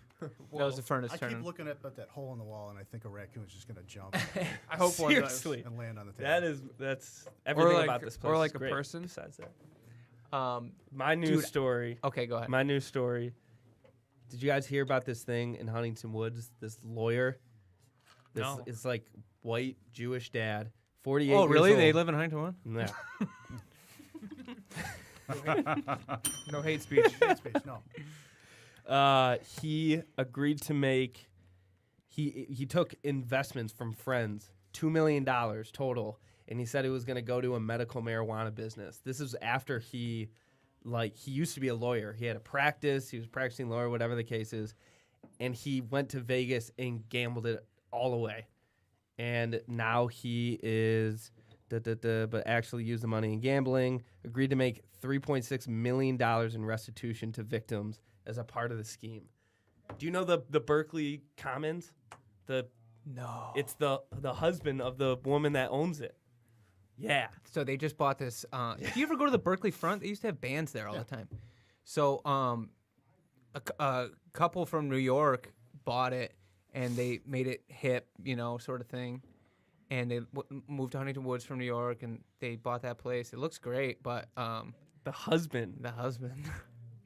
That was the furnace I turning. keep looking at that hole in the wall, and I think a raccoon's just gonna jump I hope one does. Seriously, and land on the table. that's everything like- about this place. or is like a great person. Besides that, Um, my news Dude, story. okay, go ahead. My news story. Did you guys hear about this thing in Huntington Woods? This lawyer. This No. is like white Jewish dad, 48. Oh, years really? old. They live in Huntington? Yeah. No hate speech. Hate speech, no. He agreed to make. He took investments from friends, $2 million total, and he said it was going to go to a medical marijuana business. This is after he used to be a lawyer. He had a practice. He was a practicing lawyer, whatever the case is, and he went to Vegas and gambled it all away. And now he is, but actually used the money in gambling. Agreed to make $3.6 million in restitution to as a part of the scheme. Do you know the Berkeley Commons? No. It's the husband of the woman that owns it. Yeah. So they just bought this. Do you ever go to the Berkeley front? They used to have bands there all the time. So a couple from New York bought it, and they made it hip, sort of thing. And they moved to Huntington Woods from New York, and they bought that place. It looks great, but The husband. the husband,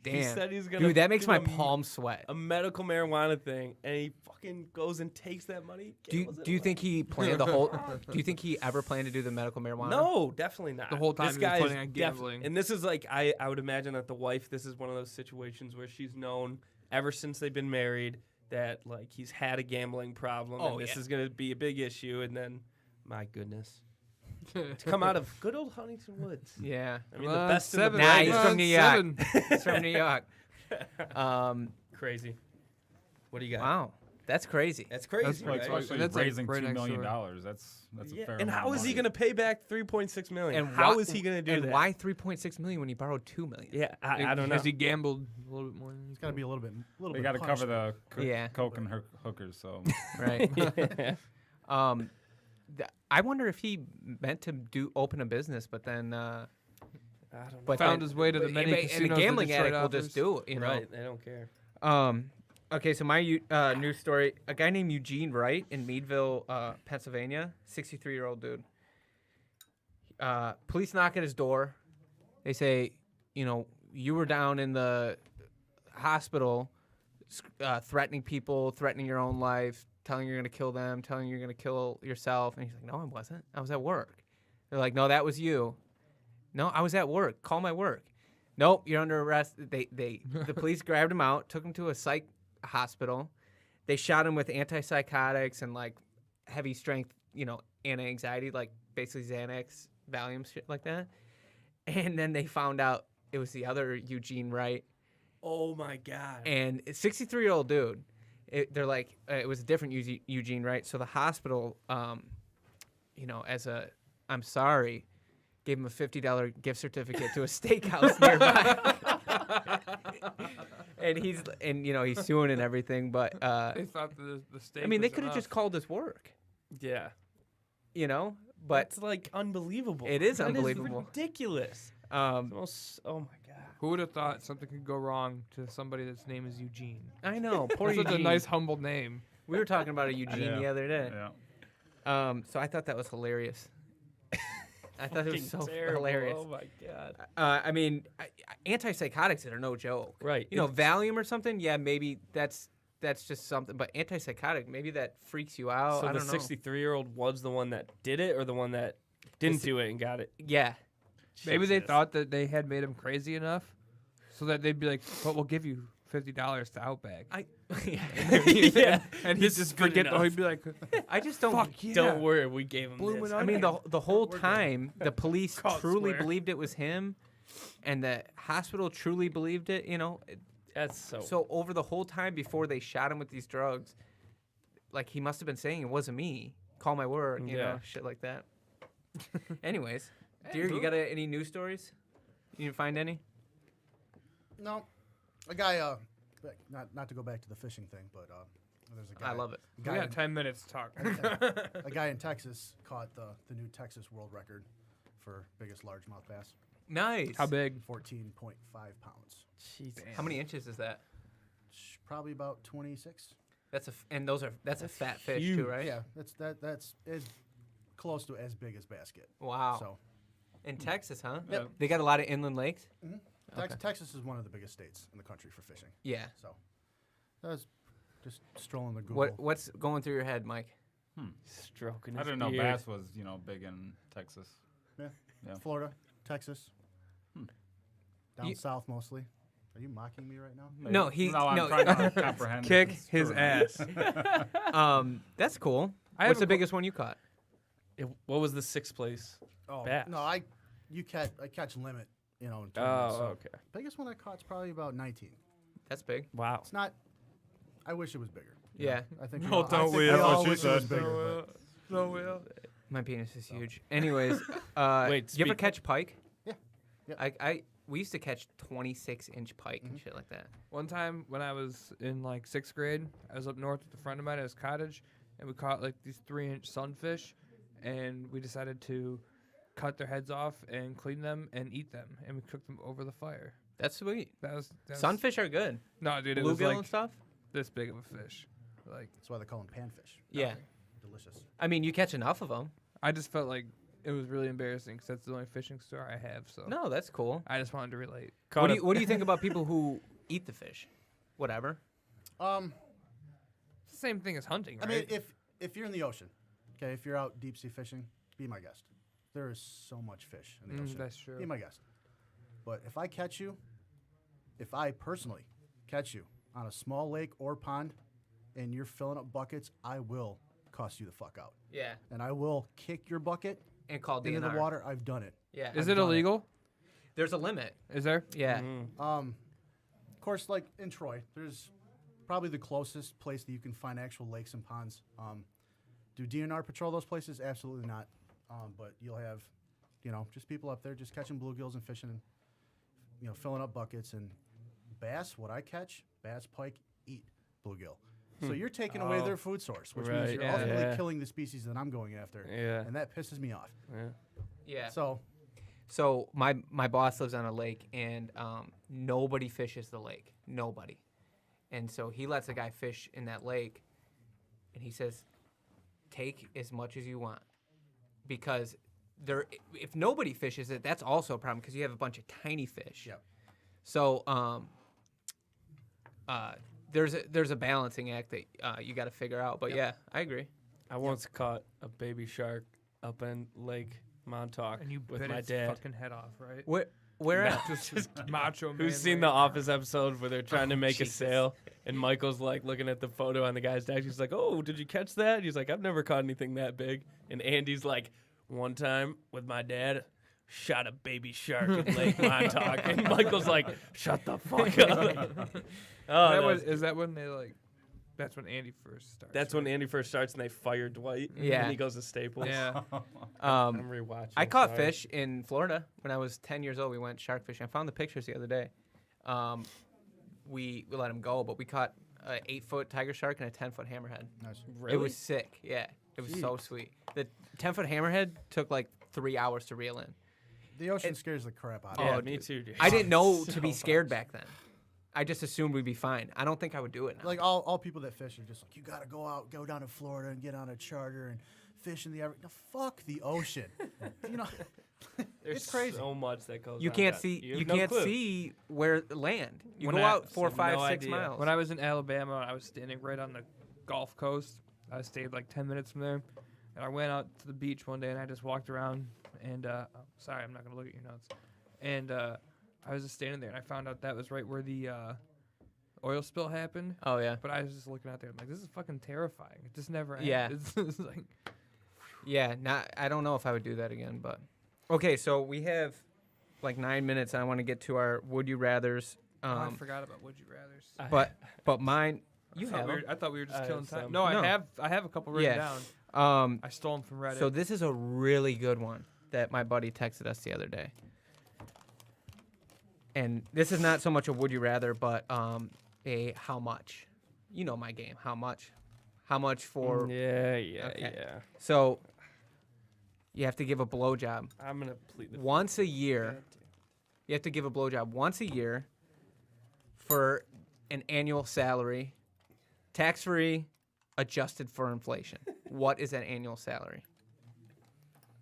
damn, He said he's gonna dude, that makes do my palms sweat. a medical marijuana thing, and he fucking goes and takes that money. Do gambles it you away. think he planned the whole? Do you think he ever planned to do the medical marijuana? No, definitely not. The whole time this he was guy planning is on defi- gambling. and this is like I would imagine that the wife. This is one of those situations where she's known ever since they've been married that like he's had a gambling problem, Oh, and this yeah. is going to be a big issue. And then, my goodness, to come out of good old Huntington Woods. Yeah. I mean, the best in the seven. Nah, brightest. he's from New York. He's from New York. Crazy. What do you got? Wow, that's crazy. That's crazy, like right? Right. Especially That's, like, raising right $2 next million. door. That's a Yeah, fair and amount how of is he money. going to pay back 3.6 million? And How why- is he going to do and that? why 3.6 million when he borrowed 2 million? Yeah, I don't know. Because he gambled a little bit more than It's got to be a little bit. They got to cover the Yeah. coke and hookers. So Right. Yeah. I wonder if he meant to open a business, but then I don't know. but Found then- his way to the but- many and casinos the the gambling Detroit addict will just do it, Right, they don't care. Okay, so my news story: a guy named Eugene Wright in Meadville, Pennsylvania, 63-year-old dude. Police knock at his door. They say, you were down in the hospital, threatening people, threatening your own life, telling you're gonna kill them, telling you're gonna kill yourself. And he's like, no, I wasn't. I was at work. They're like, no, that was you. No, I was at work. Call my work. Nope, you're under arrest. The police grabbed him out, took him to a psych hospital. They shot him with antipsychotics and like heavy strength, anti-anxiety, like basically Xanax, Valium, shit like that. And then they found out it was the other Eugene Wright, Oh my god. and a 63-year-old dude. They're like, it was a different Eugene Wright. So the hospital, as a, I'm sorry, gave him a $50 gift certificate to a steakhouse nearby. And he's suing and everything, but They thought the steak I mean, they was could have enough. just called his work, Yeah. but That's like unbelievable. It is That unbelievable. ridiculous. um, Oh my god. Who would have thought something could go wrong to somebody that's name is Eugene? I know, poor That's such a Eugene. nice, humble name. We were talking about a Eugene Yeah. the other day. yeah. So I thought that was hilarious. I thought it was so Fucking terrible. hilarious. Oh my god. I mean, antipsychotics are no joke. Right. Valium or something. Yeah, maybe that's just something. But antipsychotic, maybe that freaks you out. So I the don't know. 63-year-old was the one that did it, or the one that didn't do it and got it? Yeah. Maybe they Jesus. thought that they had made him crazy enough, so that they'd be like, "But we'll give you $50 to Outback." Yeah. And he'd This is just good forget. enough. He'd be like, I just don't. "Fuck yeah!" Don't worry, we gave him Bloomin' this. I mean, the whole We're good. time the police Call it truly square. believed it was him, and the hospital truly believed it. That's so. So over the whole time before they shot him with these drugs, like he must have been saying it wasn't me. Call my work, Yeah. shit like that. Anyways, dear, you got any news stories? You didn't find any? No, a guy. Not to go back to the fishing thing, but there's a guy. I love it. We Guy got in, 10 minutes to talk. a guy in Texas caught the new Texas world record for biggest largemouth bass, Nice. How big? 14.5 pounds. Jesus. How many inches is that? Probably about 26. That's that's a fat fish huge. too, right? Yeah, that's as close to as big as basket. Wow. So In Texas, huh? Yep. They got a lot of inland lakes. Okay. Texas is one of the biggest states in the country for fishing. Yeah. So that was just strolling the Google. What's going through your head, Mike? Stroking I his didn't know beard. bass was big in Texas. Yeah. Yeah. Florida, Texas, down You- south mostly. Are you mocking me right now? No, he- I'm no. trying to comprehend. Kick It's his true. ass. That's cool. I What's have the a biggest one you caught? What was the 6th place? Oh Bass. no, I catch limit. In tournaments, Oh, so okay. biggest one I caught is probably about 19. That's big. Wow. It's not. I wish it was bigger. Yeah. I think. No, I don't think we? we That's all what she wish it was said. bigger. but- No, will. My penis is huge. Anyways, Wait, you ever speak- catch pike? Yeah. Yep. We used to catch 26-inch pike and shit like that. One time when I was in like 6th grade, I was up north with a friend of mine at his cottage, and we caught like these 3-inch sunfish, and we decided to cut their heads off and clean them and eat them, and we cooked them over the fire. That's sweet. That was Sunfish are good. No, dude, it was Bluegill like and stuff. this big of a fish. Like That's why they call them panfish. Yeah. Delicious. I mean, you catch enough of them. I just felt like it was really embarrassing because that's the only fishing store I have. So No, that's cool. I just wanted to relate. What do you think about people who eat the fish? Whatever. It's the same thing as hunting, I right? mean, if you're in the ocean, okay, if you're out deep sea fishing, be my guest. There is so much fish in the ocean. That's true. Be my guest. But if I personally catch you on a small lake or pond, and you're filling up buckets, I will cuss you the fuck out, Yeah. and I will kick your bucket And call into DNR. the water. I've done it. Yeah. Is I've it done it. illegal? There's a limit. Is there? Yeah. Mm-hmm. Of course, like in Troy, there's probably the closest place that you can find actual lakes and ponds. Do DNR patrol those places? Absolutely not. But you'll have, just people up there just catching bluegills and fishing and, filling up buckets. And bass, what I catch, bass, pike, eat bluegill. So you're taking away their food source, which means Right, you're yeah. ultimately Yeah. killing the species that I'm going after. Yeah. And that pisses me off. Yeah. Yeah. So, my boss lives on a lake, and nobody fishes the lake. Nobody. And so he lets a guy fish in that lake, and he says, take as much as you want. Because if nobody fishes it, that's also a problem because you have a bunch of tiny fish. Yep. So there's a balancing act that you got to figure out. But yeah, I agree. I once caught a baby shark up in Lake Montauk And you with bit my its dad. fucking head off, right? Where at? Just macho man. Who's seen right the there. Office episode where they're trying to make Jesus. a sale, and Michael's like looking at the photo on the guy's deck. He's like, "Oh, did you catch that?" He's like, "I've never caught anything that big." And Andy's like, "One time with my dad, shot a baby shark in Lake Montauk." And Michael's like, "Shut the fuck up." Is that when they like? That's when Andy first starts. That's when Andy first starts, and they fire Dwight. Yeah. And he goes to Staples. Yeah. I'm rewatching. I caught sorry. fish in Florida when I was 10 years old. We went shark fishing. I found the pictures the other day. We let him go, but we caught an 8-foot tiger shark and a 10-foot hammerhead. nice. Really? It was sick. Yeah, it was so sweet. The 10-foot hammerhead took like 3 hours to reel in. The ocean scares the crap out of Yeah, me. me too, dude. I didn't know So to be scared back then. I just assumed we'd be fine. I don't think I would do it now. Like all people that fish are just like, you got to go down to Florida and get on a charter and fish in the no, fuck the ocean. There's it's crazy. so much that goes you on. can't God. see. have You no can't clue. see where land. You When go I- out 4, so 5, no 6 idea. miles. When I was in Alabama, I was standing right on the Gulf Coast. I stayed like 10 minutes from there, and I went out to the beach one day, and I just walked around. And sorry, I'm not gonna look at your notes. And I was just standing there, and I found out that was right where the oil spill happened. Oh yeah, But I was just looking out there, I'm like, this is fucking terrifying. It just never ends. Yeah. It's like, yeah. I don't know if I would do that again, but okay. So we have like 9 minutes, and I want to get to our would you rather's. I forgot about would you rather's. But mine. You have I thought we were just I killing have time. some. No, No. I have a couple written Yeah. down. I stole them from Reddit. So this is a really good one that my buddy texted us the other day. And this is not so much a would you rather, but a how much. You know my game. How much? How much for? Yeah. So you have to give a blowjob I'm gonna plead the once a year. You have to give a blowjob once a year for an annual salary, tax-free, adjusted for inflation. What is that annual salary?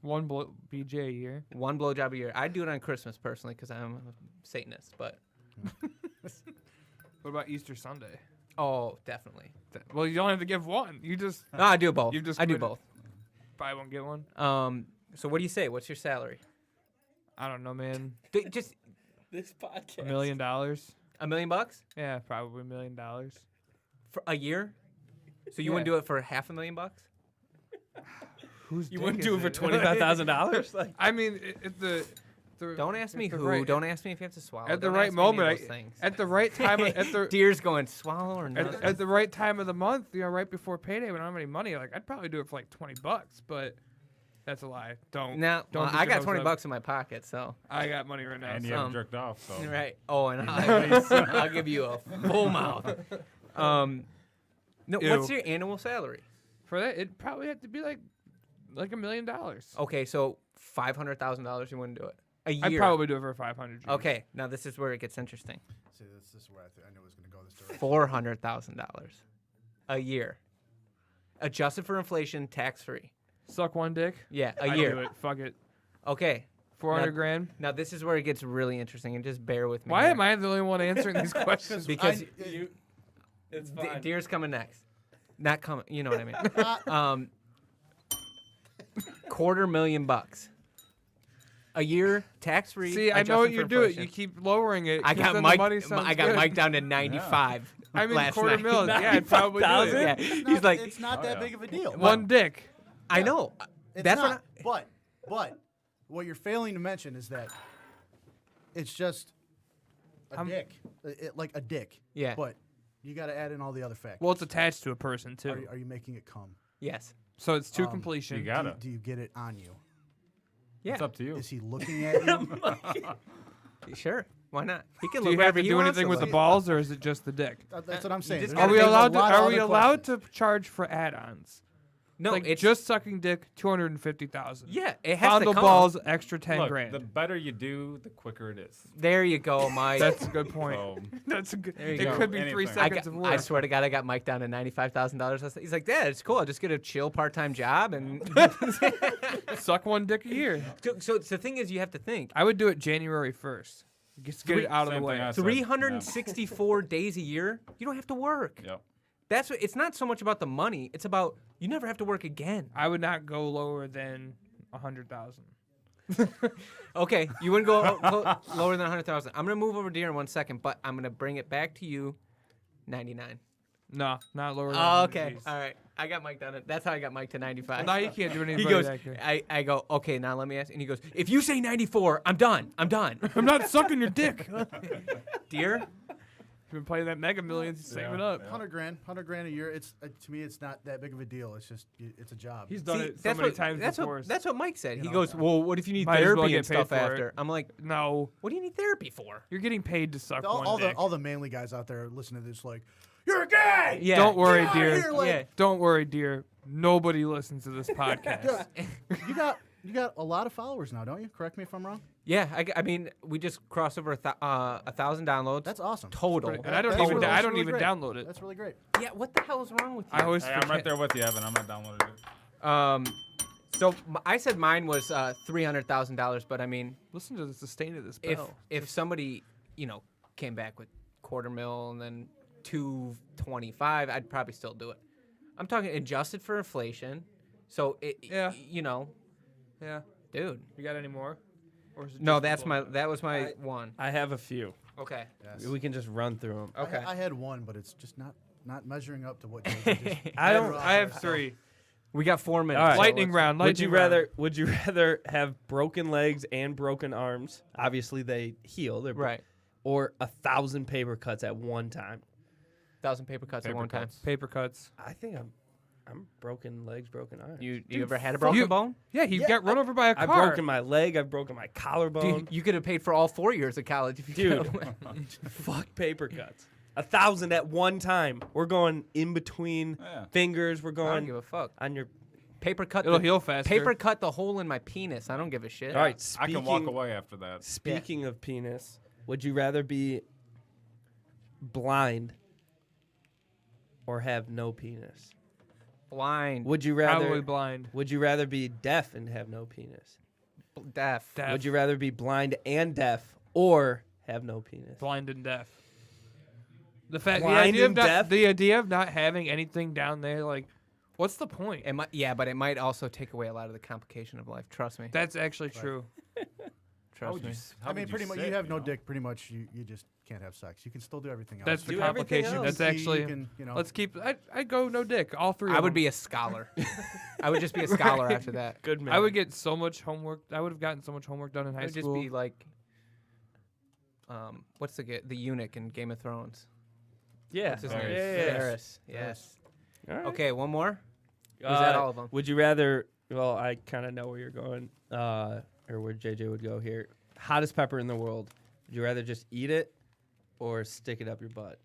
One BJ a year. One blowjob a year. I'd do it on Christmas personally because I'm a Satanist. But What about Easter Sunday? oh, definitely. Well, you don't have to give one. You just No, I do both. You've just I do committed. both. buy one get one. So what do you say? What's your salary? I don't know, man. Just This podcast. $1 million. $1 million Yeah, probably $1 million. for a year. So you Yeah. wouldn't do it for $500,000? Who's You wouldn't do it for $25,000? Like, I mean, the Don't ask me at the who. right- Don't ask me if you have to swallow. at the Don't right ask me any of moment, those things. at the right time, at the Deer's going swallow or not. at the right time of the month, right before payday when I don't have any money, like I'd probably do it for like $20, but that's a lie. Don't. Now don't beat I your got hopes $20 up. in my pocket, so I got money right now. And you so- haven't jerked off, so. right. Oh, and I'll give you a full mouth. No, what's Ew. your annual salary? For that, it'd probably have to be like $1 million. Okay, so $500,000. You wouldn't do it a year. I'd probably do it for 500. G's. Okay, now this is where it gets interesting. See, this is where I knew it was going to go this direction. $400,000 a year, adjusted for inflation, tax free. Suck one dick. Yeah, a I'd year. do it. Fuck it. Okay. 400 Now- grand. Now this is where it gets really interesting, and just bear with me. Why here. am I the only one answering these questions? Because it's Deer's coming next. Not coming. You know what I mean. $250,000 a year, tax free. See, I know what you're doing. You keep lowering it. I 'cause got then Mike. The money sounds I got good. Mike down to 95. I mean, last quarter night. mil. Yeah, I'd probably do it. Yeah, It's he's like, it's not Oh, that yeah. big of a deal. One dick. I know. It's That's not, what. but what you're failing to mention is that it's just a dick, like a dick. Yeah. But you got to add in all the other factors. Well, it's attached to a person too, are you making it come? Yes. so it's to um, completion. You gotta. Do you get it on you? Yeah. It's up to you. Is he looking at you? Sure. Why not? He can Do look you have wherever to he do wants anything to with the look. balls, or is it just the dick? That's what I'm saying. just There's gotta Are we think a allowed to? lot of Are we other allowed questions. to charge for add-ons? No, like it's just sucking dick, 250,000. yeah. It has Fondle to come. balls, extra 10 Look, grand. the better you do, the quicker it is. There you go, Mike. That's a good point. So, That's a good. There you It go. could be 3 Anything. seconds of work. I swear to God, I got Mike down to $95,000. He's like, Dad, it's cool. I'll just get a chill part-time job, and Suck one dick a year. so the thing is, you have to think. I would do it January 1st. Just get it out of the Same way. thing I said. 364 days a year, you don't have to work. Yep. That's what, it's not so much about the money. It's about you never have to work again. I would not go lower than 100,000. Okay, you wouldn't go lower than 100,000. I'm gonna move over to Deer in 1 second, but I'm gonna bring it back to you. 99. No, not lower than Oh, 100 okay. Gs. All right. I got Mike down. That's how I got Mike to 95. No, you can't do anything. He goes. that good. I go. Okay, now let me ask. And he goes. If you say 94, I'm done. I'm done. I'm not sucking your dick. Deer. You've been playing that Mega Millions, save it up. 100 grand a year. It's to me, it's not that big of a deal. It's just it's a job. He's done See, it so many times before. That's what Mike said. You He know, goes. Well, what if you need Might as well therapy get and stuff paid for after? it. I'm like, No, what do you need therapy for? you're getting paid to suck all, one all dick. the all the manly guys out there listening to this, like, you're gay. Yeah. Don't worry, Get outta dear. here, like- Yeah. Don't worry, dear. Nobody listens to this podcast. You got a lot of followers now, don't you? Correct me if I'm wrong. Yeah. I mean, we just crossed over 1,000 downloads. That's awesome. total. And I don't That's even. really- I that's don't really even great. download it. That's really great. Yeah. What the hell is wrong with you? I always. Hey, I'm forget. right there with you, Evan. I'm not downloading it. So I said mine was $300,000, but I mean, Listen to the sustain of this if bell. if somebody came back with $250,000 and then 225, I'd probably still do it. I'm talking adjusted for inflation, so Yeah. Yeah. dude. You got any more? Or is it No, just the that was my one. I have a few. Okay. Yes. We can just run through them. Okay. I had one, but it's just not measuring up to what. Jason just I one? don't. I have 3. We got 4 minutes. All right. so Lightning let's- round. Would you lightning round. rather have broken legs and broken arms? Obviously, they heal. They're Right. Or 1,000 paper cuts at one time. 1,000 paper cuts at Paper one time. cuts. Paper cuts? I think I'm broken legs, broken arms. You ever had a broken you- bone? Yeah, he Yeah, got run over by a car. I've broken my leg. I've broken my collarbone. Dude, you could have paid for all 4 years of college if you Dude. could've- Fuck paper cuts. 1,000 at one time. We're going in between Yeah. fingers. We're I don't going give a fuck. on your. Paper cut. It'll the, heal faster. Paper cut the hole in my penis. I don't give a shit. All right. I can walk away after that. Speaking of penis, would you rather be blind or have no penis? Blind. Would you Probably rather? blind. Would you rather be deaf and have no penis? Deaf. Deaf. Would you rather be blind and deaf or have no penis? Blind and deaf. The Blind idea of and not, deaf? the idea of not having anything down there, like, what's the point? It might, yeah, but it might also take away a lot of the complication of life. Trust me. That's actually true. Trust me. I mean, pretty much, you have no dick. Pretty much, you just can't have sex. You can still do everything else. That's the Do everything complication. else. That's actually. You can, you know, Let's keep. I go no dick. All three. I of would them. be a scholar. I would just be a scholar after that. Good man. I would get so much homework. I would have gotten so much homework done in I high would just school. be like, what's the eunuch in Game of Thrones? Yeah. What's his Varys. name? Yeah. Varys. Yes. All right. Okay, one more. Or is that all of them? Would you rather? Well, I kind of know where you're going, or where JJ would go here. Hottest pepper in the world. Would you rather just eat it or stick it up your butt?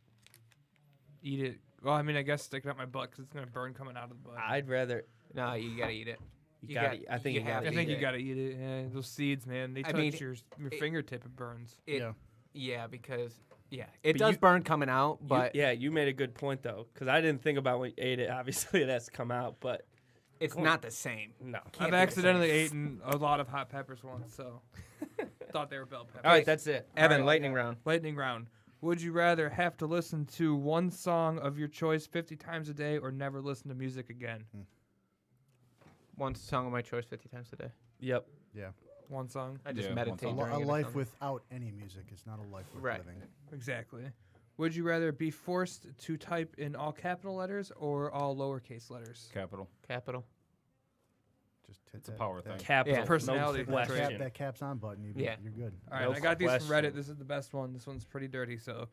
Eat it. Well, I mean, I guess stick it up my butt because it's gonna burn coming out of the butt. I'd rather. No, you gotta eat it. You gotta. I think you have gotta. I to think eat you it. gotta eat it. Yeah, those seeds, man. They I touch mean, your it- fingertip. It burns. It, yeah. yeah, because it But does you- burn coming out, but You made a good point though, because I didn't think about when you ate it. Obviously, it has to come out, but it's not the same. no. Can't I've be the accidentally same. eaten a lot of hot peppers once, so thought they were bell peppers. All right, that's it. Evan, Alright. lightning round. Lightning round. Would you rather have to listen to one song of your choice 50 times a day or never listen to music again? One song of my choice 50 times a day. Yep. Yeah. One song? I just Yeah, meditate one song. during A it or life something. without any music is not a life worth Right. living. Exactly. Would you rather be forced to type in all capital letters or all lowercase letters? Capital. Capital. Just hit It's a that, power that thing. Capital. Yeah. Personality No trait. question. that caps on button. Yeah. You're good. All right, No I got these from question. Reddit. This is the best one. This one's pretty dirty. So,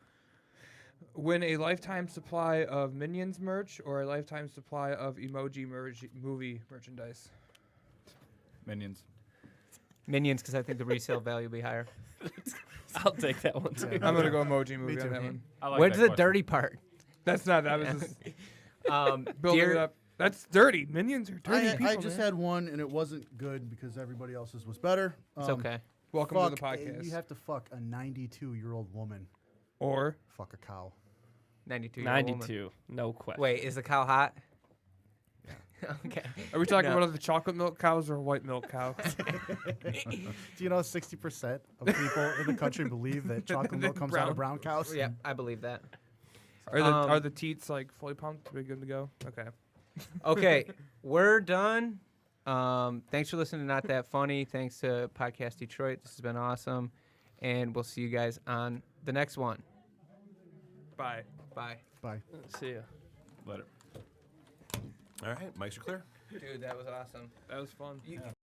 win a lifetime supply of Minions merch or a lifetime supply of emoji movie merchandise? Minions. Minions, because I think the resale value will be higher. I'll take that one too. Yeah. I'm gonna go emoji movie too. on that one. I like Where's that the question. dirty part? That's not. That was just building Dear- it up. That's dirty. Minions are dirty I people. just man. had one and it wasn't good because everybody else's was better. It's okay. Welcome to the fuck, podcast. You have to fuck a 92-year-old woman. or Fuck a cow. 92. 92. No question. Wait, is the cow hot? Okay. are we talking No. about the chocolate milk cows or white milk cow? Do you know 60% of people in the country believe that chocolate milk comes out of brown cows? Yeah, I believe that. Are the teats like fully pumped? Are we good to go? Okay. Okay, we're done. Thanks for listening to Not That Funny. Thanks to Podcast Detroit. This has been awesome. And we'll see you guys on the next one. Bye. Bye. Bye. See ya. Later. All right, mics are clear. Dude, that was awesome. That was fun.